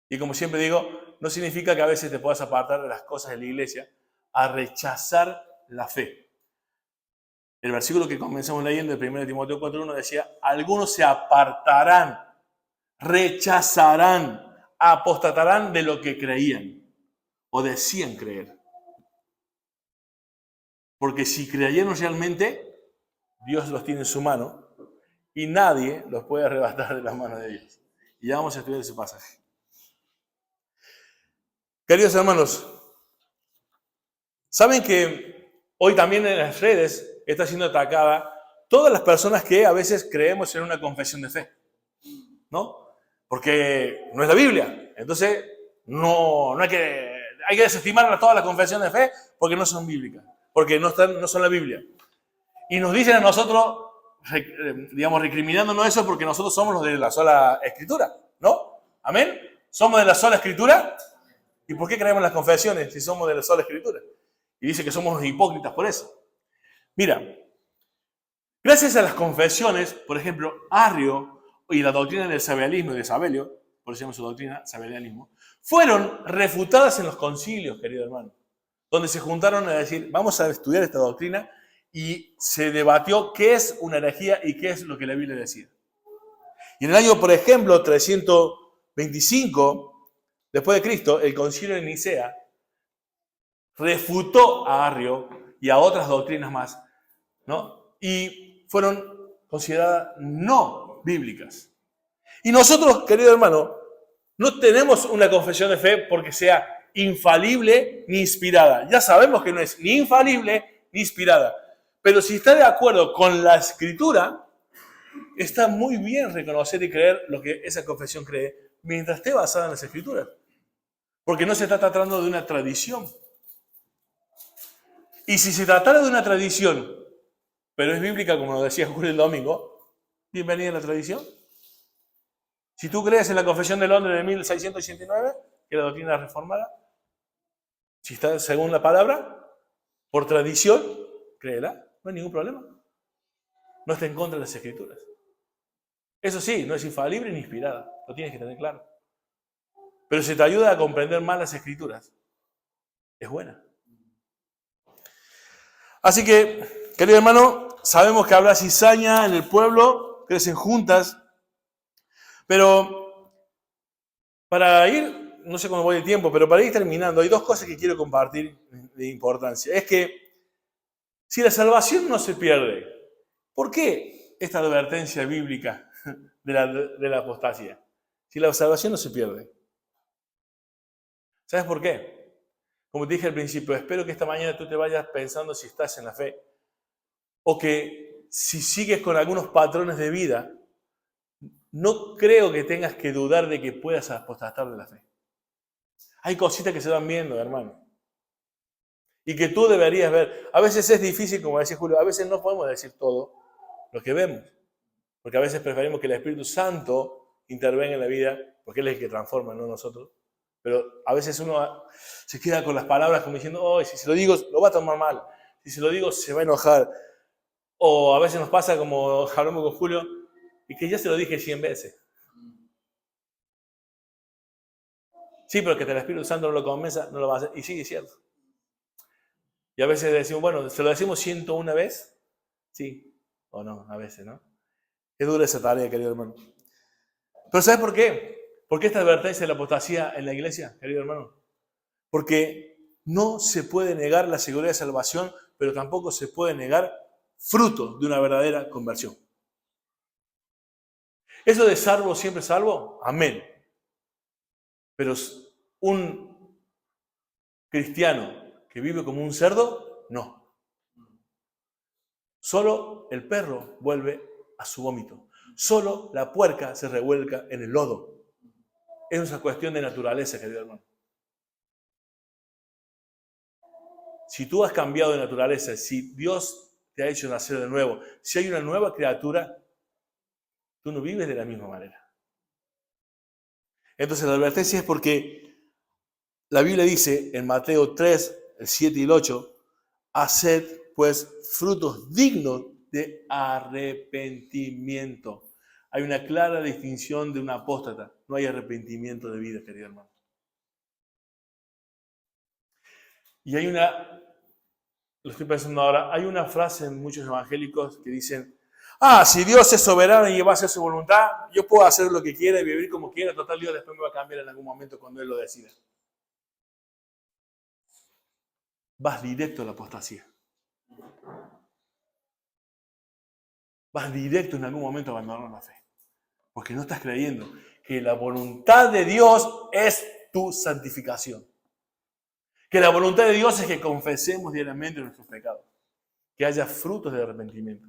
Y como siempre digo, no significa que a veces te puedas apartar de las cosas de la iglesia a rechazar la fe. El versículo que comenzamos leyendo de 1 Timoteo 4:1 decía: algunos se apartarán, rechazarán, apostatarán de lo que creían o decían creer. Porque si creyeron realmente, Dios los tiene en su mano y nadie los puede arrebatar de las manos de Dios. Y ya vamos a estudiar ese pasaje. Queridos hermanos, ¿saben que hoy también en las redes está siendo atacada todas las personas que a veces creemos en una confesión de fe? ¿No? Porque no es la Biblia. Entonces, no hay que desestimar a todas las confesiones de fe porque no son bíblicas, porque no son la Biblia. Y nos dicen a nosotros, digamos, recriminándonos eso porque nosotros somos los de la sola Escritura, ¿no? ¿Amén? ¿Somos de la sola Escritura? ¿Y por qué creemos en las confesiones si somos de la sola Escritura? Y dice que somos los hipócritas por eso. Mira, gracias a las confesiones, por ejemplo, Arrio y la doctrina del sabelianismo y de Sabelio, por eso se llama su doctrina, sabelianismo, fueron refutadas en los concilios, querido hermano, donde se juntaron a decir, vamos a estudiar esta doctrina, y se debatió qué es una herejía y qué es lo que la Biblia decía. Y en el año, por ejemplo, 325 después de Cristo, el concilio de Nicea refutó a Arrio y a otras doctrinas más, ¿no? Y fueron consideradas no bíblicas. Y nosotros, querido hermano, no tenemos una confesión de fe porque sea infalible ni inspirada. Ya sabemos que no es ni infalible ni inspirada. Pero si está de acuerdo con la Escritura, está muy bien reconocer y creer lo que esa confesión cree mientras esté basada en las Escrituras. Porque no se está tratando de una tradición. Y si se tratara de una tradición, pero es bíblica, como nos decía Julio el domingo, bienvenida a la tradición. Si tú crees en la Confesión de Londres de 1689, que es la doctrina reformada, si está según la palabra, por tradición, créela, no hay ningún problema. No está en contra de las Escrituras. Eso sí, no es infalible ni inspirada, lo tienes que tener claro. Pero si te ayuda a comprender más las Escrituras, es buena. Así que, querido hermano, sabemos que habrá cizaña en el pueblo, crecen juntas, pero para ir, no sé cómo voy de tiempo, pero para ir terminando, hay dos cosas que quiero compartir de importancia. Es que si la salvación no se pierde, ¿por qué esta advertencia bíblica de la apostasía? Si la salvación no se pierde. ¿Sabes por qué? Como te dije al principio, espero que esta mañana tú te vayas pensando si estás en la fe o que si sigues con algunos patrones de vida, no creo que tengas que dudar de que puedas apostatar de la fe. Hay cositas que se van viendo, hermano. Y que tú deberías ver. A veces es difícil, como decía Julio, a veces no podemos decir todo lo que vemos. Porque a veces preferimos que el Espíritu Santo intervenga en la vida, porque Él es el que transforma, no nosotros. Pero a veces uno se queda con las palabras como diciendo, oh, si se lo digo, lo va a tomar mal. Si se lo digo, se va a enojar. O a veces nos pasa como hablamos con Julio, y que ya se lo dije 100 veces. Sí, pero que el Espíritu Santo no lo convenza, no lo va a hacer. Y sí, es cierto. Y a veces decimos, bueno, ¿se lo decimos 101 vez? Sí, o no, a veces, ¿no? Es dura esa tarea, querido hermano. Pero ¿sabes por qué? ¿Por qué esta advertencia de la apostasía en la iglesia, querido hermano? Porque no se puede negar la seguridad de salvación, pero tampoco se puede negar fruto de una verdadera conversión. Eso de salvo, siempre salvo, amén. Pero un cristiano que vive como un cerdo, no. Solo el perro vuelve a su vómito. Solo la puerca se revuelca en el lodo. Es una cuestión de naturaleza, querido hermano. Si tú has cambiado de naturaleza, si Dios te ha hecho nacer de nuevo, si hay una nueva criatura, tú no vives de la misma manera. Entonces la advertencia es porque la Biblia dice en Mateo 3, el 7 y el 8, haced pues frutos dignos de arrepentimiento. Hay una clara distinción de un apóstata. No hay arrepentimiento de vida, querido hermano. Y hay una, lo estoy pensando ahora, hay una frase en muchos evangélicos que dicen, si Dios es soberano y va a hacer su voluntad, yo puedo hacer lo que quiera y vivir como quiera, total Dios después me va a cambiar en algún momento cuando Él lo decida. Vas directo a la apostasía. vas directo en algún momento a abandonar la fe. Porque no estás creyendo que la voluntad de Dios es tu santificación. Que la voluntad de Dios es que confesemos diariamente nuestros pecados. Que haya frutos de arrepentimiento.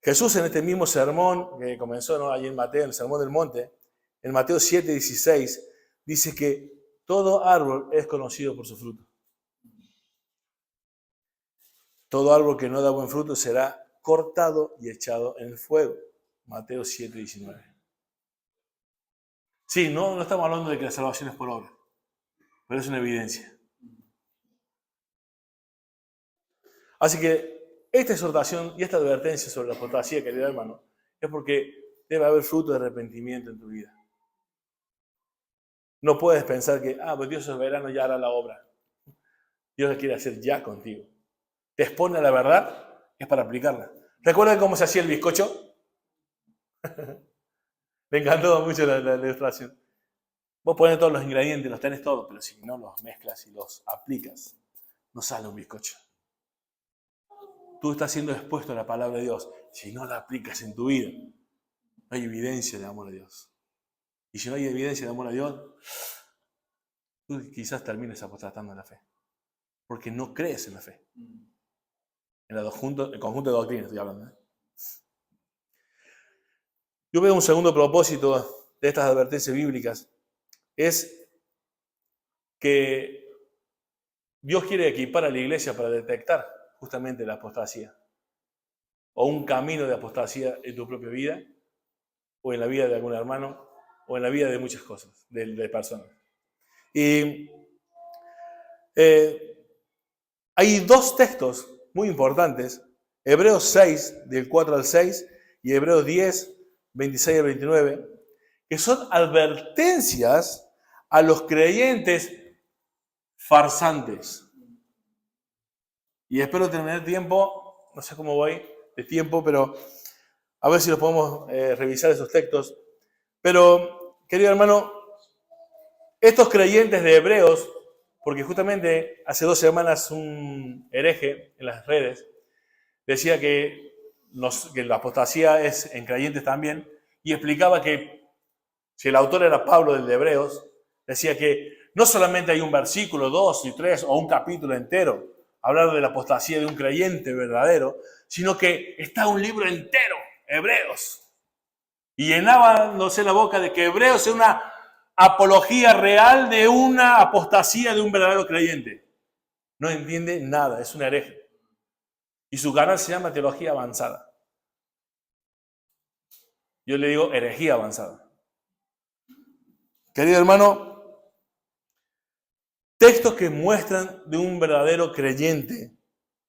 Jesús en este mismo sermón que comenzó, ¿no?, allí en Mateo, en el Sermón del Monte, en Mateo 7:16, dice que todo árbol es conocido por su fruto. Todo árbol que no da buen fruto será cortado y echado en el fuego. Mateo 7:19. Sí, no estamos hablando de que la salvación es por obra, pero es una evidencia. Así que esta exhortación y esta advertencia sobre la apostasía, querido hermano, es porque debe haber fruto de arrepentimiento en tu vida. No puedes pensar que, pues Dios es soberano, ya hará la obra. Dios la quiere hacer ya contigo. Te expone a la verdad, es para aplicarla. ¿Recuerdan cómo se hacía el bizcocho? Me encantó mucho la ilustración. Vos pones todos los ingredientes, los tenés todos, pero si no los mezclas y los aplicas, no sale un bizcocho. Tú estás siendo expuesto a la palabra de Dios. Si no la aplicas en tu vida, no hay evidencia de amor a Dios. Y si no hay evidencia de amor a Dios, tú quizás termines apostatando en la fe. Porque no crees en la fe. En el conjunto de doctrinas estoy hablando. Yo veo un segundo propósito de estas advertencias bíblicas. Es que Dios quiere equipar a la iglesia para detectar justamente la apostasía. O un camino de apostasía en tu propia vida, o en la vida de algún hermano, o en la vida de muchas cosas, de personas. Y hay dos textos muy importantes, Hebreos 6, del 4 al 6, y Hebreos 10, 26 al 29, que son advertencias a los creyentes farsantes. Y espero tener tiempo, no sé cómo voy de tiempo, pero a ver si los podemos revisar esos textos. Pero, querido hermano, estos creyentes de Hebreos, porque justamente hace 2 semanas un hereje en las redes decía que la apostasía es en creyentes también, y explicaba que si el autor era Pablo del de Hebreos, decía que no solamente hay un versículo, 2 y 3 o un capítulo entero hablar de la apostasía de un creyente verdadero, sino que está un libro entero, Hebreos. Y llenándose la boca de que Hebreos es una apología real de una apostasía de un verdadero creyente. No entiende nada, es un hereje. Y su canal se llama Teología Avanzada. Yo le digo herejía avanzada. Querido hermano, textos que muestran de un verdadero creyente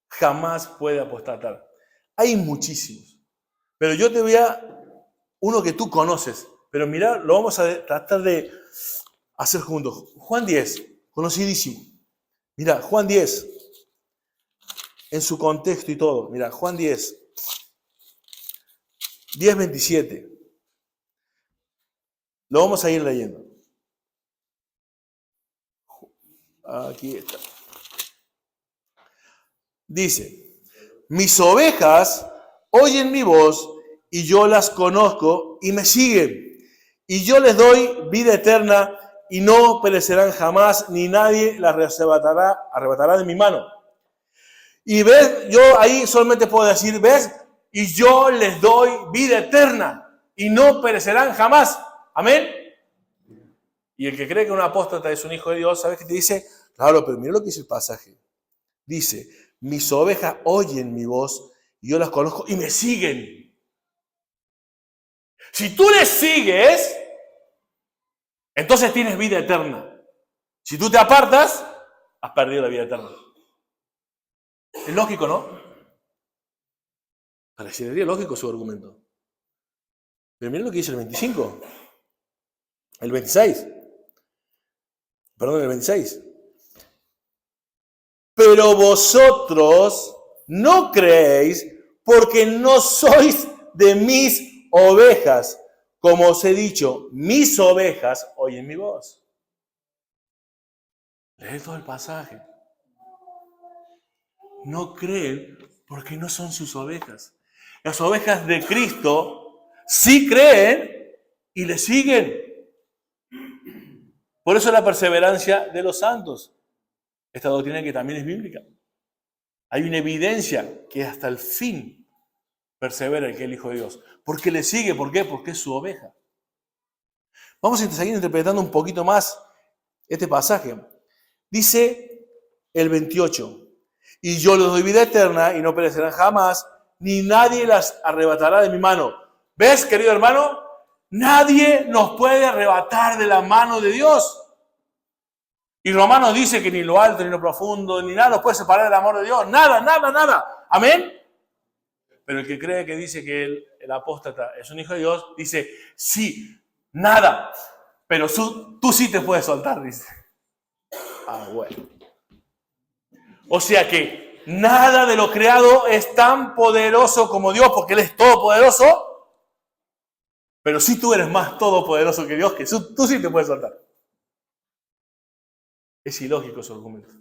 jamás puede apostatar. Hay muchísimos, pero yo te voy a uno que tú conoces, pero mirá, lo vamos a tratar de hacer juntos. Juan 10, conocidísimo. Mira, Juan 10, en su contexto y todo. Mira, Juan 10, 27. Lo vamos a ir leyendo. Aquí está. Dice, mis ovejas oyen mi voz y yo las conozco y me siguen. Y yo les doy vida eterna y no perecerán jamás, ni nadie las arrebatará de mi mano. Y ves, yo ahí solamente puedo decir, ves, y yo les doy vida eterna y no perecerán jamás. Amén. Y el que cree que un apóstata es un hijo de Dios, ¿sabes qué te dice? Claro, pero mira lo que dice el pasaje. Dice, mis ovejas oyen mi voz y yo las conozco y me siguen. Si tú les sigues, entonces tienes vida eterna. Si tú te apartas, has perdido la vida eterna. Es lógico, ¿no? Parecería lógico su argumento. Pero miren lo que dice el 25. El 26. Perdón, el 26. Pero vosotros no creéis porque no sois de mis ovejas. Como os he dicho, mis ovejas oyen mi voz. Lee todo el pasaje. no creen porque no son sus ovejas. Las ovejas de Cristo sí creen y le siguen. Por eso la perseverancia de los santos. Esta doctrina que también es bíblica. Hay una evidencia que hasta el fin persevera el que es el Hijo de Dios. Porque le sigue, ¿por qué? Porque es su oveja. Vamos a seguir interpretando un poquito más este pasaje. Dice el 28, y yo les doy vida eterna y no perecerán jamás, ni nadie las arrebatará de mi mano. ¿Ves, querido hermano? Nadie nos puede arrebatar de la mano de Dios. Y Romanos dice que ni lo alto, ni lo profundo, ni nada nos puede separar del amor de Dios. Nada, nada, nada. ¿Amén? Pero el que cree que dice que el apóstata es un hijo de Dios, dice, sí, nada. Pero tú sí te puedes soltar, dice. Ah, bueno. O sea que nada de lo creado es tan poderoso como Dios, porque Él es todopoderoso. Pero si tú eres más todopoderoso que Dios, que tú sí te puedes soltar. Es ilógico su argumento.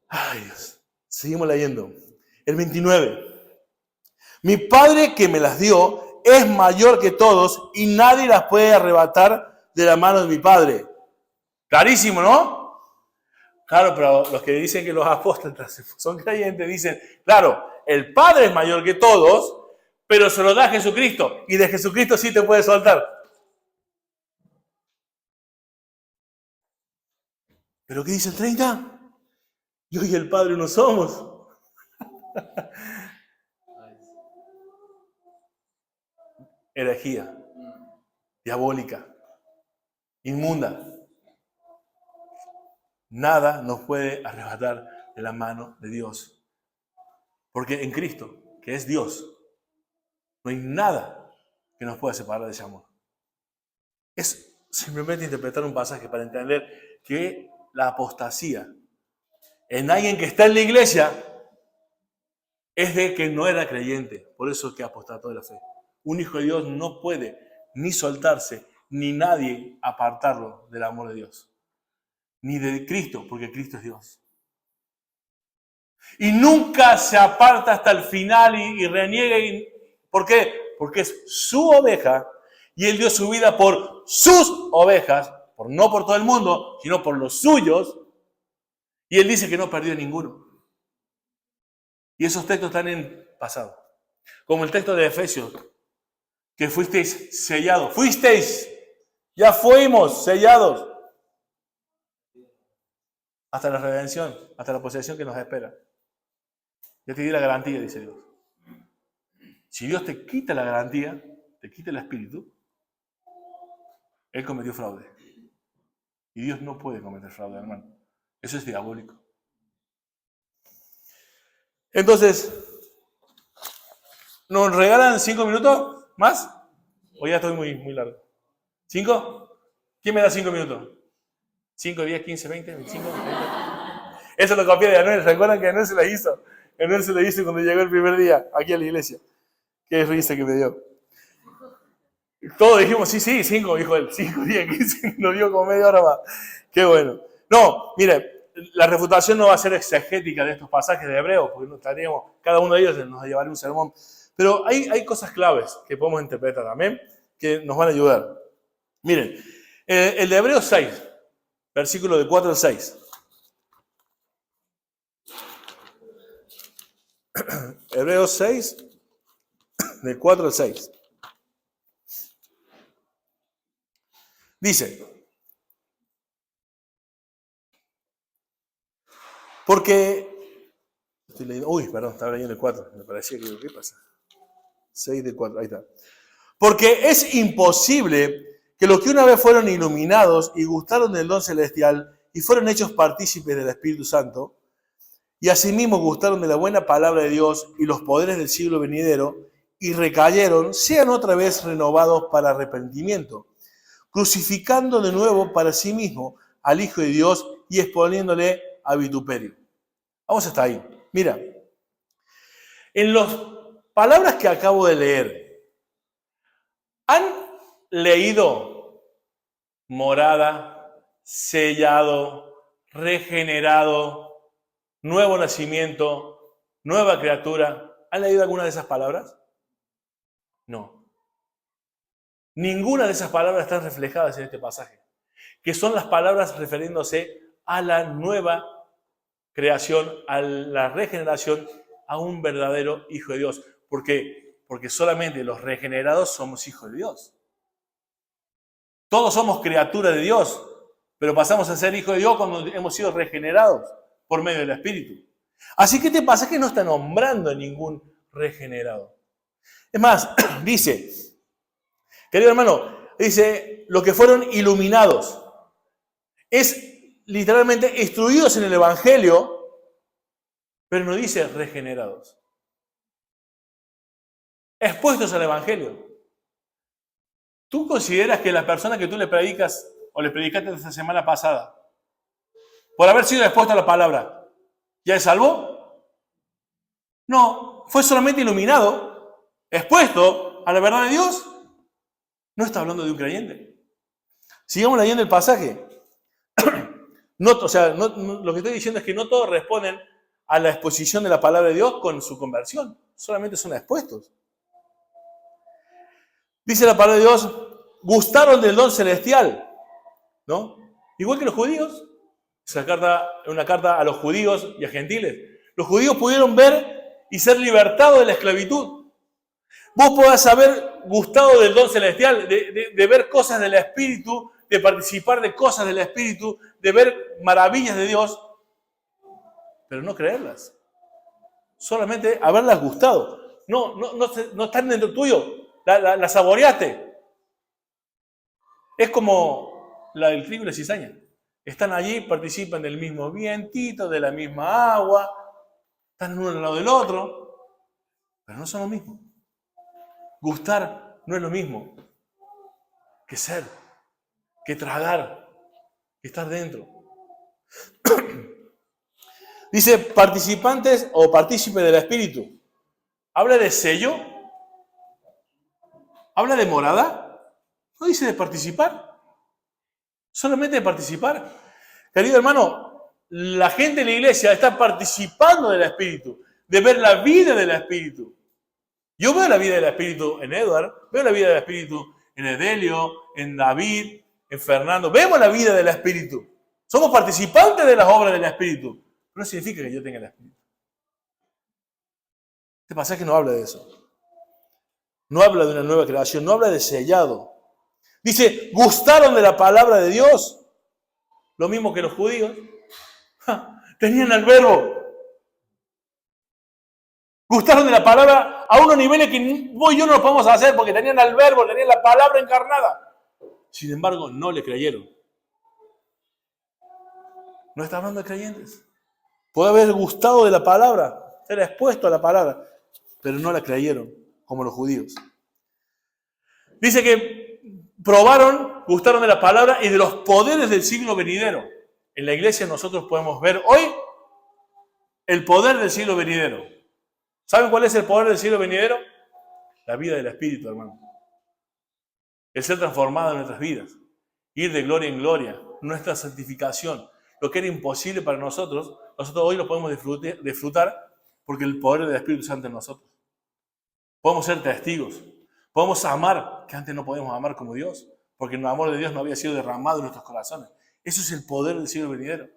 Ay, Dios. Seguimos leyendo. El 29. Mi Padre que me las dio es mayor que todos y nadie las puede arrebatar de la mano de mi Padre. Clarísimo, ¿no? Claro, pero los que dicen que los apóstoles son creyentes dicen, claro, el Padre es mayor que todos, pero se lo da a Jesucristo y de Jesucristo sí te puede soltar. ¿Pero qué dice el 30? Yo y el Padre uno somos. Herejía, diabólica, inmunda. Nada nos puede arrebatar de la mano de Dios. Porque en Cristo, que es Dios, no hay nada que nos pueda separar de ese amor. Es simplemente interpretar un pasaje para entender que la apostasía en alguien que está en la iglesia es de que no era creyente. Por eso es que apostató de la fe. Un hijo de Dios no puede ni soltarse, ni nadie apartarlo del amor de Dios. Ni de Cristo, porque Cristo es Dios. Y nunca se aparta hasta el final y reniega. ¿Por qué? Porque es su oveja y Él dio su vida por sus ovejas, no por todo el mundo, sino por los suyos. Y Él dice que no perdió ninguno. Y esos textos están en pasado. Como el texto de Efesios, que fuisteis sellados. Fuisteis, ya fuimos sellados. Hasta la redención, hasta la posesión que nos espera. Ya te di la garantía, dice Dios. Si Dios te quita la garantía, te quita el espíritu, Él cometió fraude. Y Dios no puede cometer fraude, hermano. Eso es diabólico. Entonces, ¿nos regalan 5 minutos más? ¿O ya estoy muy largo? ¿5? ¿Quién me da 5 minutos? 5, 10, 15, 20, 25, 30. Eso lo copié de Anuel. ¿Recuerdan que Anuel se la hizo? Anuel se lo hizo cuando llegó el primer día aquí a la iglesia. Qué risa que me dio. Todos dijimos, sí, 5, dijo él. 5, 10, 15, lo dio como media hora más. Qué bueno. No, mire, la refutación no va a ser exegética de estos pasajes de Hebreos, porque no estaríamos, cada uno de ellos nos llevaría un sermón. Pero hay cosas claves que podemos interpretar también, que nos van a ayudar. Miren, el de Hebreos 6, versículo de 4 al 6. Hebreos 6, de 4 al 6. Dice, porque, estoy leyendo, perdón, estaba leyendo el 4, me parecía que, ¿qué pasa? 6 de 4, ahí está. Porque es imposible que los que una vez fueron iluminados y gustaron del don celestial y fueron hechos partícipes del Espíritu Santo, y asimismo gustaron de la buena palabra de Dios y los poderes del siglo venidero, y recayeron, sean otra vez renovados para arrepentimiento, crucificando de nuevo para sí mismo al Hijo de Dios y exponiéndole a vituperio. Vamos hasta ahí. Mira, en las palabras que acabo de leer, ¿han leído morada, sellado, regenerado, nuevo nacimiento, nueva criatura. ¿Han leído alguna de esas palabras? No. Ninguna de esas palabras están reflejadas en este pasaje, que son las palabras refiriéndose a la nueva creación, a la regeneración, a un verdadero hijo de Dios. ¿Por qué? Porque solamente los regenerados somos hijos de Dios. Todos somos criaturas de Dios, pero pasamos a ser hijos de Dios cuando hemos sido regenerados por medio del Espíritu. Así que este pasaje no está nombrando a ningún regenerado. Es más, dice, querido hermano, dice, los que fueron iluminados. Es literalmente instruidos en el Evangelio, pero no dice regenerados. Expuestos al Evangelio. ¿Tú consideras que la persona que tú le predicas o le predicaste esta semana pasada, por haber sido expuesto a la palabra, ya es salvo? No, fue solamente iluminado, expuesto a la verdad de Dios. No está hablando de un creyente. Sigamos leyendo el pasaje. Lo que estoy diciendo es que no todos responden a la exposición de la palabra de Dios con su conversión. Solamente son expuestos. Dice la palabra de Dios, gustaron del don celestial, ¿no? Igual que los judíos. Es una carta a los judíos y a gentiles. Los judíos pudieron ver y ser libertados de la esclavitud. Vos podés haber gustado del don celestial, de ver cosas del Espíritu, de participar de cosas del Espíritu, de ver maravillas de Dios, pero no creerlas. Solamente haberlas gustado. No están dentro tuyo. La saboreaste. Es como la del trigo y la cizaña. Están allí, participan del mismo vientito, de la misma agua, están uno al lado del otro, pero no son lo mismo. Gustar no es lo mismo que ser, que tragar, que estar dentro. Dice participantes o partícipes del Espíritu. ¿Habla de sello? ¿Habla de morada? No dice de participar. Solamente de participar. Querido hermano, la gente de la iglesia está participando del Espíritu, de ver la vida del Espíritu. Yo veo la vida del Espíritu en Edward, veo la vida del Espíritu en Edelio, en David, en Fernando. Vemos la vida del Espíritu. Somos participantes de las obras del Espíritu. No significa que yo tenga el Espíritu. Este pasaje no habla de eso. No habla de una nueva creación, no habla de sellado. Dice, gustaron de la palabra de Dios. Lo mismo que los judíos. Tenían al verbo. Gustaron de la palabra a unos niveles que vos y yo no lo podemos hacer porque tenían al verbo, tenían la palabra encarnada. Sin embargo, no le creyeron. No está hablando de creyentes. Puede haber gustado de la palabra, ser expuesto a la palabra, pero no la creyeron, como los judíos. Dice que probaron, gustaron de la palabra y de los poderes del siglo venidero. En la iglesia nosotros podemos ver hoy el poder del siglo venidero. ¿Saben cuál es el poder del siglo venidero? La vida del Espíritu, hermano. El ser transformado en nuestras vidas. Ir de gloria en gloria. Nuestra santificación. Lo que era imposible para nosotros hoy lo podemos disfrutar porque el poder del Espíritu Santo en nosotros. Podemos ser testigos. Podemos amar, que antes no podíamos amar como Dios, porque el amor de Dios no había sido derramado en nuestros corazones. Eso es el poder del siglo venidero.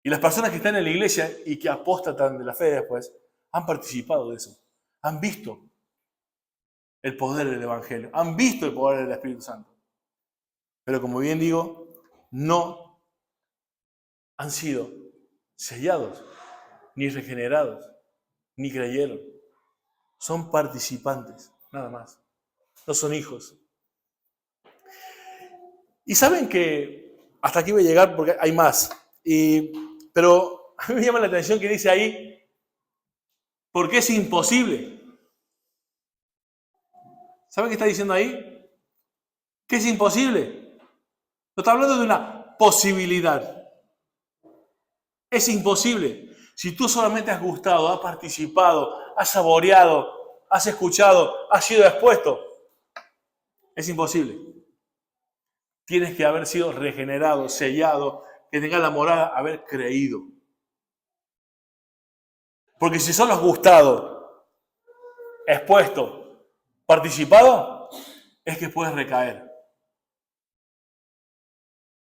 Y las personas que están en la iglesia y que apóstatan de la fe después, han participado de eso. Han visto el poder del Evangelio. Han visto el poder del Espíritu Santo. Pero como bien digo, no han sido sellados, ni regenerados, ni creyeron. Son participantes, nada más. No son hijos. Y saben que hasta aquí voy a llegar porque hay más. Pero a mí me llama la atención que dice ahí, porque es imposible. ¿Saben qué está diciendo ahí? Que es imposible. No está hablando de una posibilidad. Es imposible. Si tú solamente has gustado, has participado, has saboreado, has escuchado, has sido expuesto, es imposible. Tienes que haber sido regenerado, sellado, que tengas la moral, haber creído. Porque si solo has gustado, expuesto, participado, es que puedes recaer.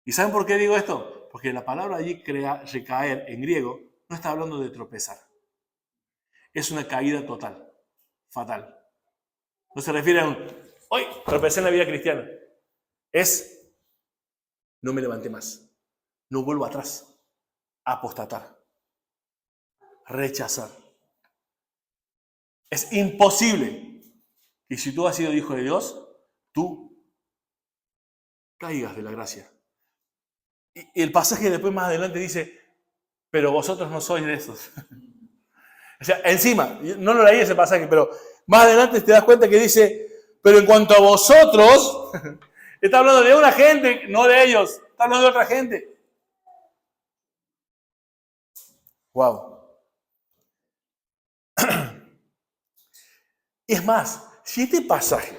¿Y saben por qué digo esto? Porque la palabra allí, recaer, en griego, no está hablando de tropezar. Es una caída total, fatal. No se refiere a hoy tropecé en la vida cristiana. Es, no me levanté más. No vuelvo atrás. Apostatar. Rechazar. Es imposible que si tú has sido hijo de Dios, tú caigas de la gracia. Y el pasaje después más adelante dice, pero vosotros no sois de esos. O sea, encima, no lo leí ese pasaje, pero más adelante te das cuenta que dice, pero en cuanto a vosotros, está hablando de una gente, no de ellos, está hablando de otra gente. Wow. Y es más, si este pasaje,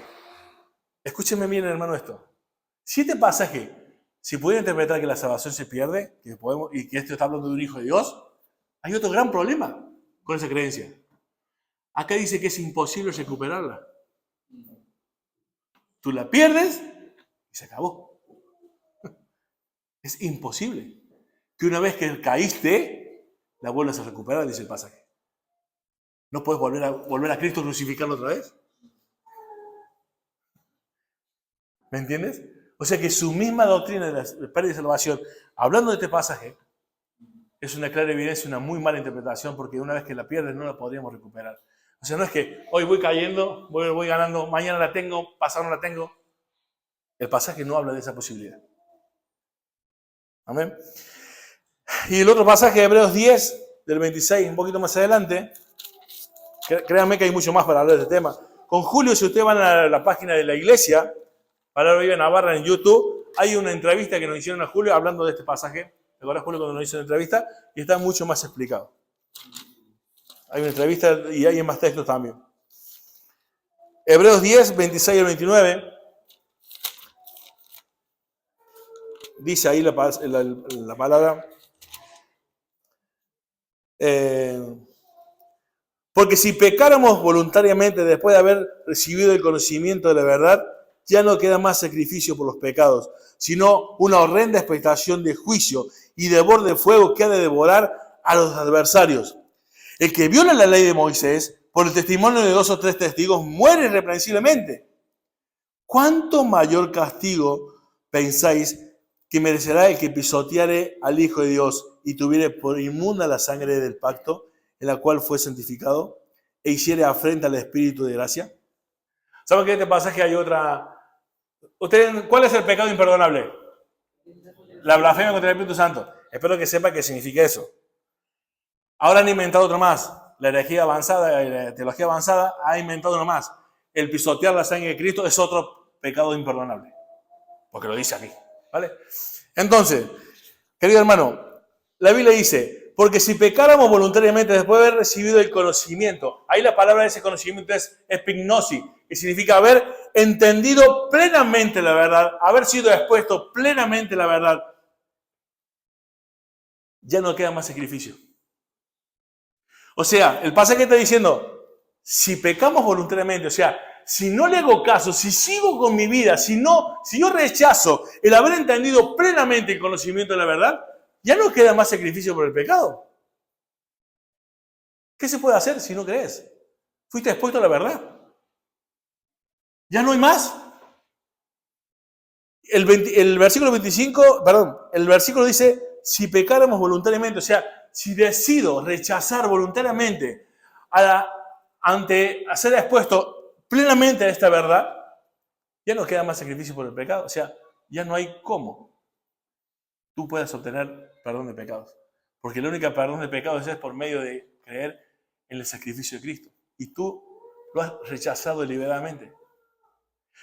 escúchenme bien hermano esto, si este pasaje se puede interpretar que la salvación se pierde, y que esto está hablando de un hijo de Dios, hay otro gran problema con esa creencia. Acá dice que es imposible recuperarla. Tú la pierdes y se acabó. Es imposible que una vez que caíste, la vuelvas a recuperar, dice el pasaje. ¿No puedes volver a Cristo y crucificarlo otra vez? ¿Me entiendes? O sea que su misma doctrina de la pérdida de salvación, hablando de este pasaje, es una clara evidencia, una muy mala interpretación, porque una vez que la pierdes no la podríamos recuperar. O sea, no es que hoy voy cayendo, voy ganando, mañana la tengo, pasado no la tengo. El pasaje no habla de esa posibilidad. Amén. Y el otro pasaje, Hebreos 10, del 26, un poquito más adelante, créanme que hay mucho más para hablar de este tema. Con Julio, si ustedes van a la página de la iglesia, Palabra Viva Navarra en YouTube, hay una entrevista que nos hicieron a Julio hablando de este pasaje. ¿Te acuerdas, Julio, cuando nos hizo la entrevista? Y está mucho más explicado. Hay una entrevista y hay más textos también. Hebreos 10, 26 al 29. Dice ahí la palabra. Porque si pecáramos voluntariamente después de haber recibido el conocimiento de la verdad, ya no queda más sacrificio por los pecados, sino una horrenda expectación de juicio y de devor de fuego que ha de devorar a los adversarios. El que viola la ley de Moisés, por el testimonio de 2 o 3 testigos, muere irreprensiblemente. ¿Cuánto mayor castigo pensáis que merecerá el que pisoteare al Hijo de Dios y tuviere por inmunda la sangre del pacto, en la cual fue santificado, e hiciere afrenta al Espíritu de gracia? ¿Saben que en este pasaje hay otra? ¿Ustedes, cuál es el pecado imperdonable? La blasfemia contra el Espíritu Santo. Espero que sepa qué significa eso. Ahora han inventado otro más. La herejía avanzada, la teología avanzada ha inventado uno más. El pisotear la sangre de Cristo es otro pecado imperdonable. Porque lo dice aquí. ¿Vale? Entonces, querido hermano, la Biblia dice, porque si pecáramos voluntariamente después de haber recibido el conocimiento, ahí la palabra de ese conocimiento es epignosis, que significa haber entendido plenamente la verdad, haber sido expuesto plenamente a la verdad, ya no queda más sacrificio. O sea, el pasaje está diciendo, si pecamos voluntariamente, o sea, si no le hago caso, si sigo con mi vida, si yo rechazo el haber entendido plenamente el conocimiento de la verdad, ya no queda más sacrificio por el pecado. ¿Qué se puede hacer si no crees? Fuiste expuesto a la verdad. Ya no hay más. El versículo 25, el versículo dice, si pecáramos voluntariamente, o sea, si decido rechazar voluntariamente ante ser expuesto plenamente a esta verdad, ya no queda más sacrificio por el pecado. O sea, ya no hay cómo tú puedas obtener perdón de pecados. Porque la única perdón de pecados es por medio de creer en el sacrificio de Cristo. Y tú lo has rechazado deliberadamente.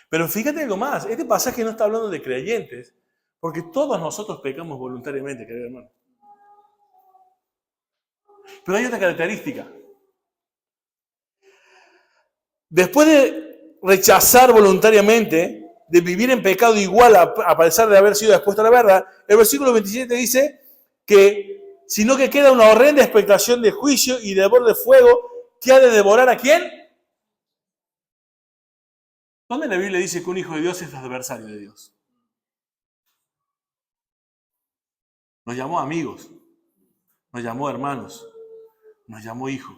Pero fíjate algo más, este pasaje no está hablando de creyentes, porque todos nosotros pecamos voluntariamente, querido hermano. Pero hay otra característica. Después de rechazar voluntariamente, de vivir en pecado igual a pesar de haber sido expuesto a la verdad, el versículo 27 dice que, sino que queda una horrenda expectación de juicio y de borde de fuego que ha de devorar ¿a quién? ¿Dónde la Biblia dice que un hijo de Dios es adversario de Dios? Nos llamó amigos, nos llamó hermanos, nos llamó hijos,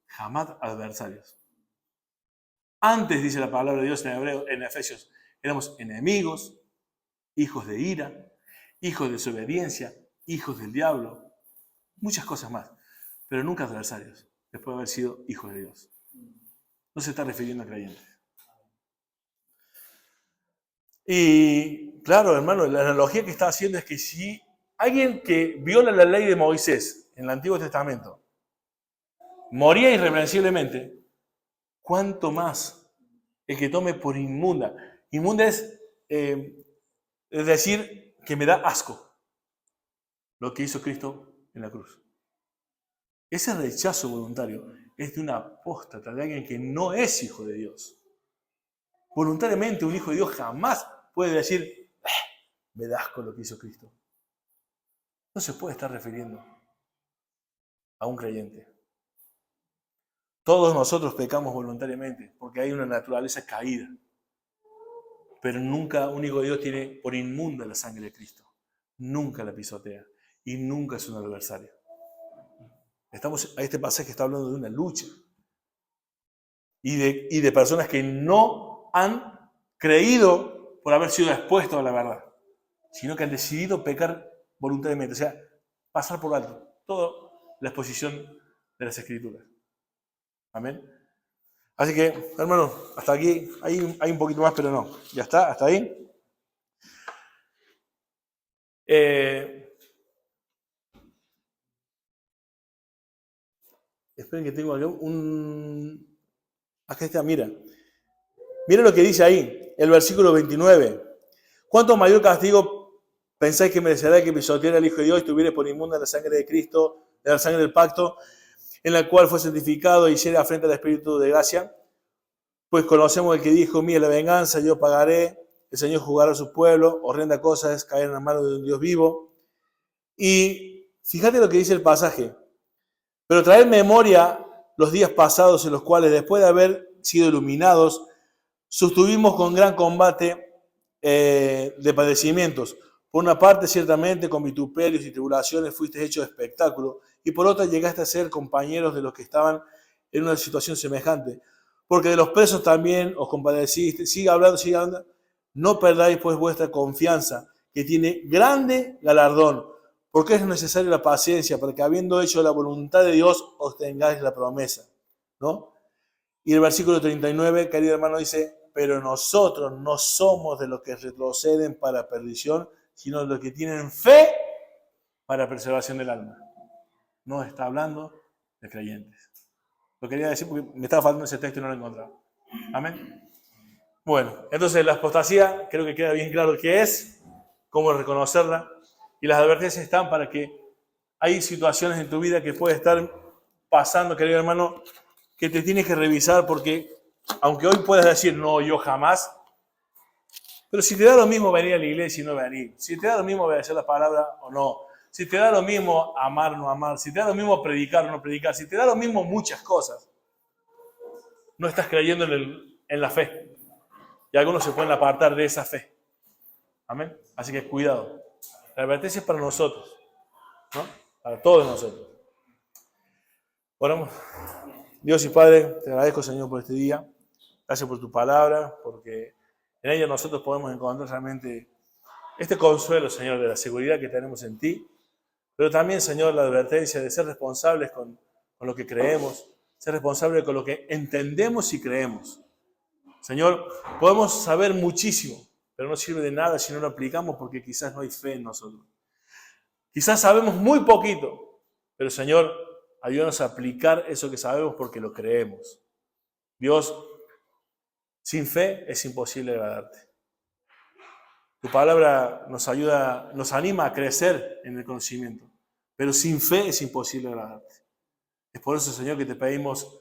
jamás adversarios. Antes, dice la palabra de Dios en hebreo, en Efesios, éramos enemigos, hijos de ira, hijos de desobediencia, hijos del diablo, muchas cosas más, pero nunca adversarios, después de haber sido hijos de Dios. No se está refiriendo a creyentes. Y claro, hermano, la analogía que está haciendo es que si alguien que viola la ley de Moisés en el Antiguo Testamento moría irreprensiblemente, ¿cuánto más el que tome por inmunda? Inmunda es decir que me da asco lo que hizo Cristo en la cruz. Ese rechazo voluntario es de un apóstata, de alguien que no es hijo de Dios. Voluntariamente un hijo de Dios jamás puede decir, me da asco lo que hizo Cristo. No se puede estar refiriendo a un creyente. Todos nosotros pecamos voluntariamente porque hay una naturaleza caída. Pero nunca un hijo de Dios tiene por inmunda la sangre de Cristo. Nunca la pisotea y nunca es un adversario. Este pasaje está hablando de una lucha y de personas que no han creído por haber sido expuestos a la verdad, sino que han decidido pecar voluntariamente, o sea, pasar por alto toda la exposición de las Escrituras. Amén. Así que, hermano, hasta aquí hay un poquito más, pero no. Ya está, hasta ahí. Esperen que tengo acá acá está, mira. Mira lo que dice ahí, el versículo 29. ¿Cuánto mayor castigo pensáis que merecerá que pisoteara al Hijo de Dios y tuviera por inmunda la sangre de Cristo, la sangre del pacto, en la cual fue santificado y hiciera frente al Espíritu de gracia? Pues conocemos el que dijo, mía la venganza, yo pagaré, el Señor jugará a su pueblo, horrenda cosa es caer en la mano de un Dios vivo. Y fíjate lo que dice el pasaje. Pero traer memoria los días pasados en los cuales, después de haber sido iluminados, sostuvimos con gran combate de padecimientos. Por una parte, ciertamente, con vituperios y tribulaciones fuiste hechos espectáculo, y por otra llegaste a ser compañeros de los que estaban en una situación semejante. Porque de los presos también os compadeciste. Siga hablando. No perdáis pues vuestra confianza, que tiene grande galardón, porque es necesaria la paciencia, para que habiendo hecho la voluntad de Dios, obtengáis la promesa, ¿no? Y el versículo 39, querido hermano, dice, pero nosotros no somos de los que retroceden para perdición, sino de los que tienen fe para preservación del alma. No está hablando de creyentes. Lo quería decir porque me estaba faltando ese texto y no lo encontraba. Amén. Bueno, entonces la apostasía creo que queda bien claro qué es, cómo reconocerla, y las advertencias están para que hay situaciones en tu vida que puede estar pasando, querido hermano, que te tienes que revisar, porque aunque hoy puedas decir, no, yo jamás, pero si te da lo mismo venir a la iglesia y no venir, si te da lo mismo obedecer la palabra o no, si te da lo mismo amar o no amar, si te da lo mismo predicar o no predicar, si te da lo mismo muchas cosas, no estás creyendo en la fe. Y algunos se pueden apartar de esa fe. Amén. Así que cuidado. La advertencia es para nosotros, ¿no? Para todos nosotros. Oramos. Dios y Padre, te agradezco, Señor, por este día. Gracias por tu palabra, porque en ella nosotros podemos encontrar realmente este consuelo, Señor, de la seguridad que tenemos en ti, pero también, Señor, la advertencia de ser responsables con lo que creemos, ser responsables con lo que entendemos y creemos. Señor, podemos saber muchísimo, pero no sirve de nada si no lo aplicamos, porque quizás no hay fe en nosotros. Quizás sabemos muy poquito, pero Señor, ayúdanos a aplicar eso que sabemos porque lo creemos. Dios, sin fe es imposible agradarte. Tu palabra nos ayuda, nos anima a crecer en el conocimiento, pero sin fe es imposible agradarte. Es por eso, Señor, que te pedimos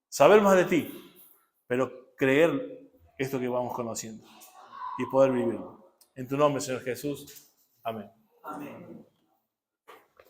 saber más de ti, pero creer esto que vamos conociendo. y poder vivirlo. En tu nombre, Señor Jesús. Amén. Amén.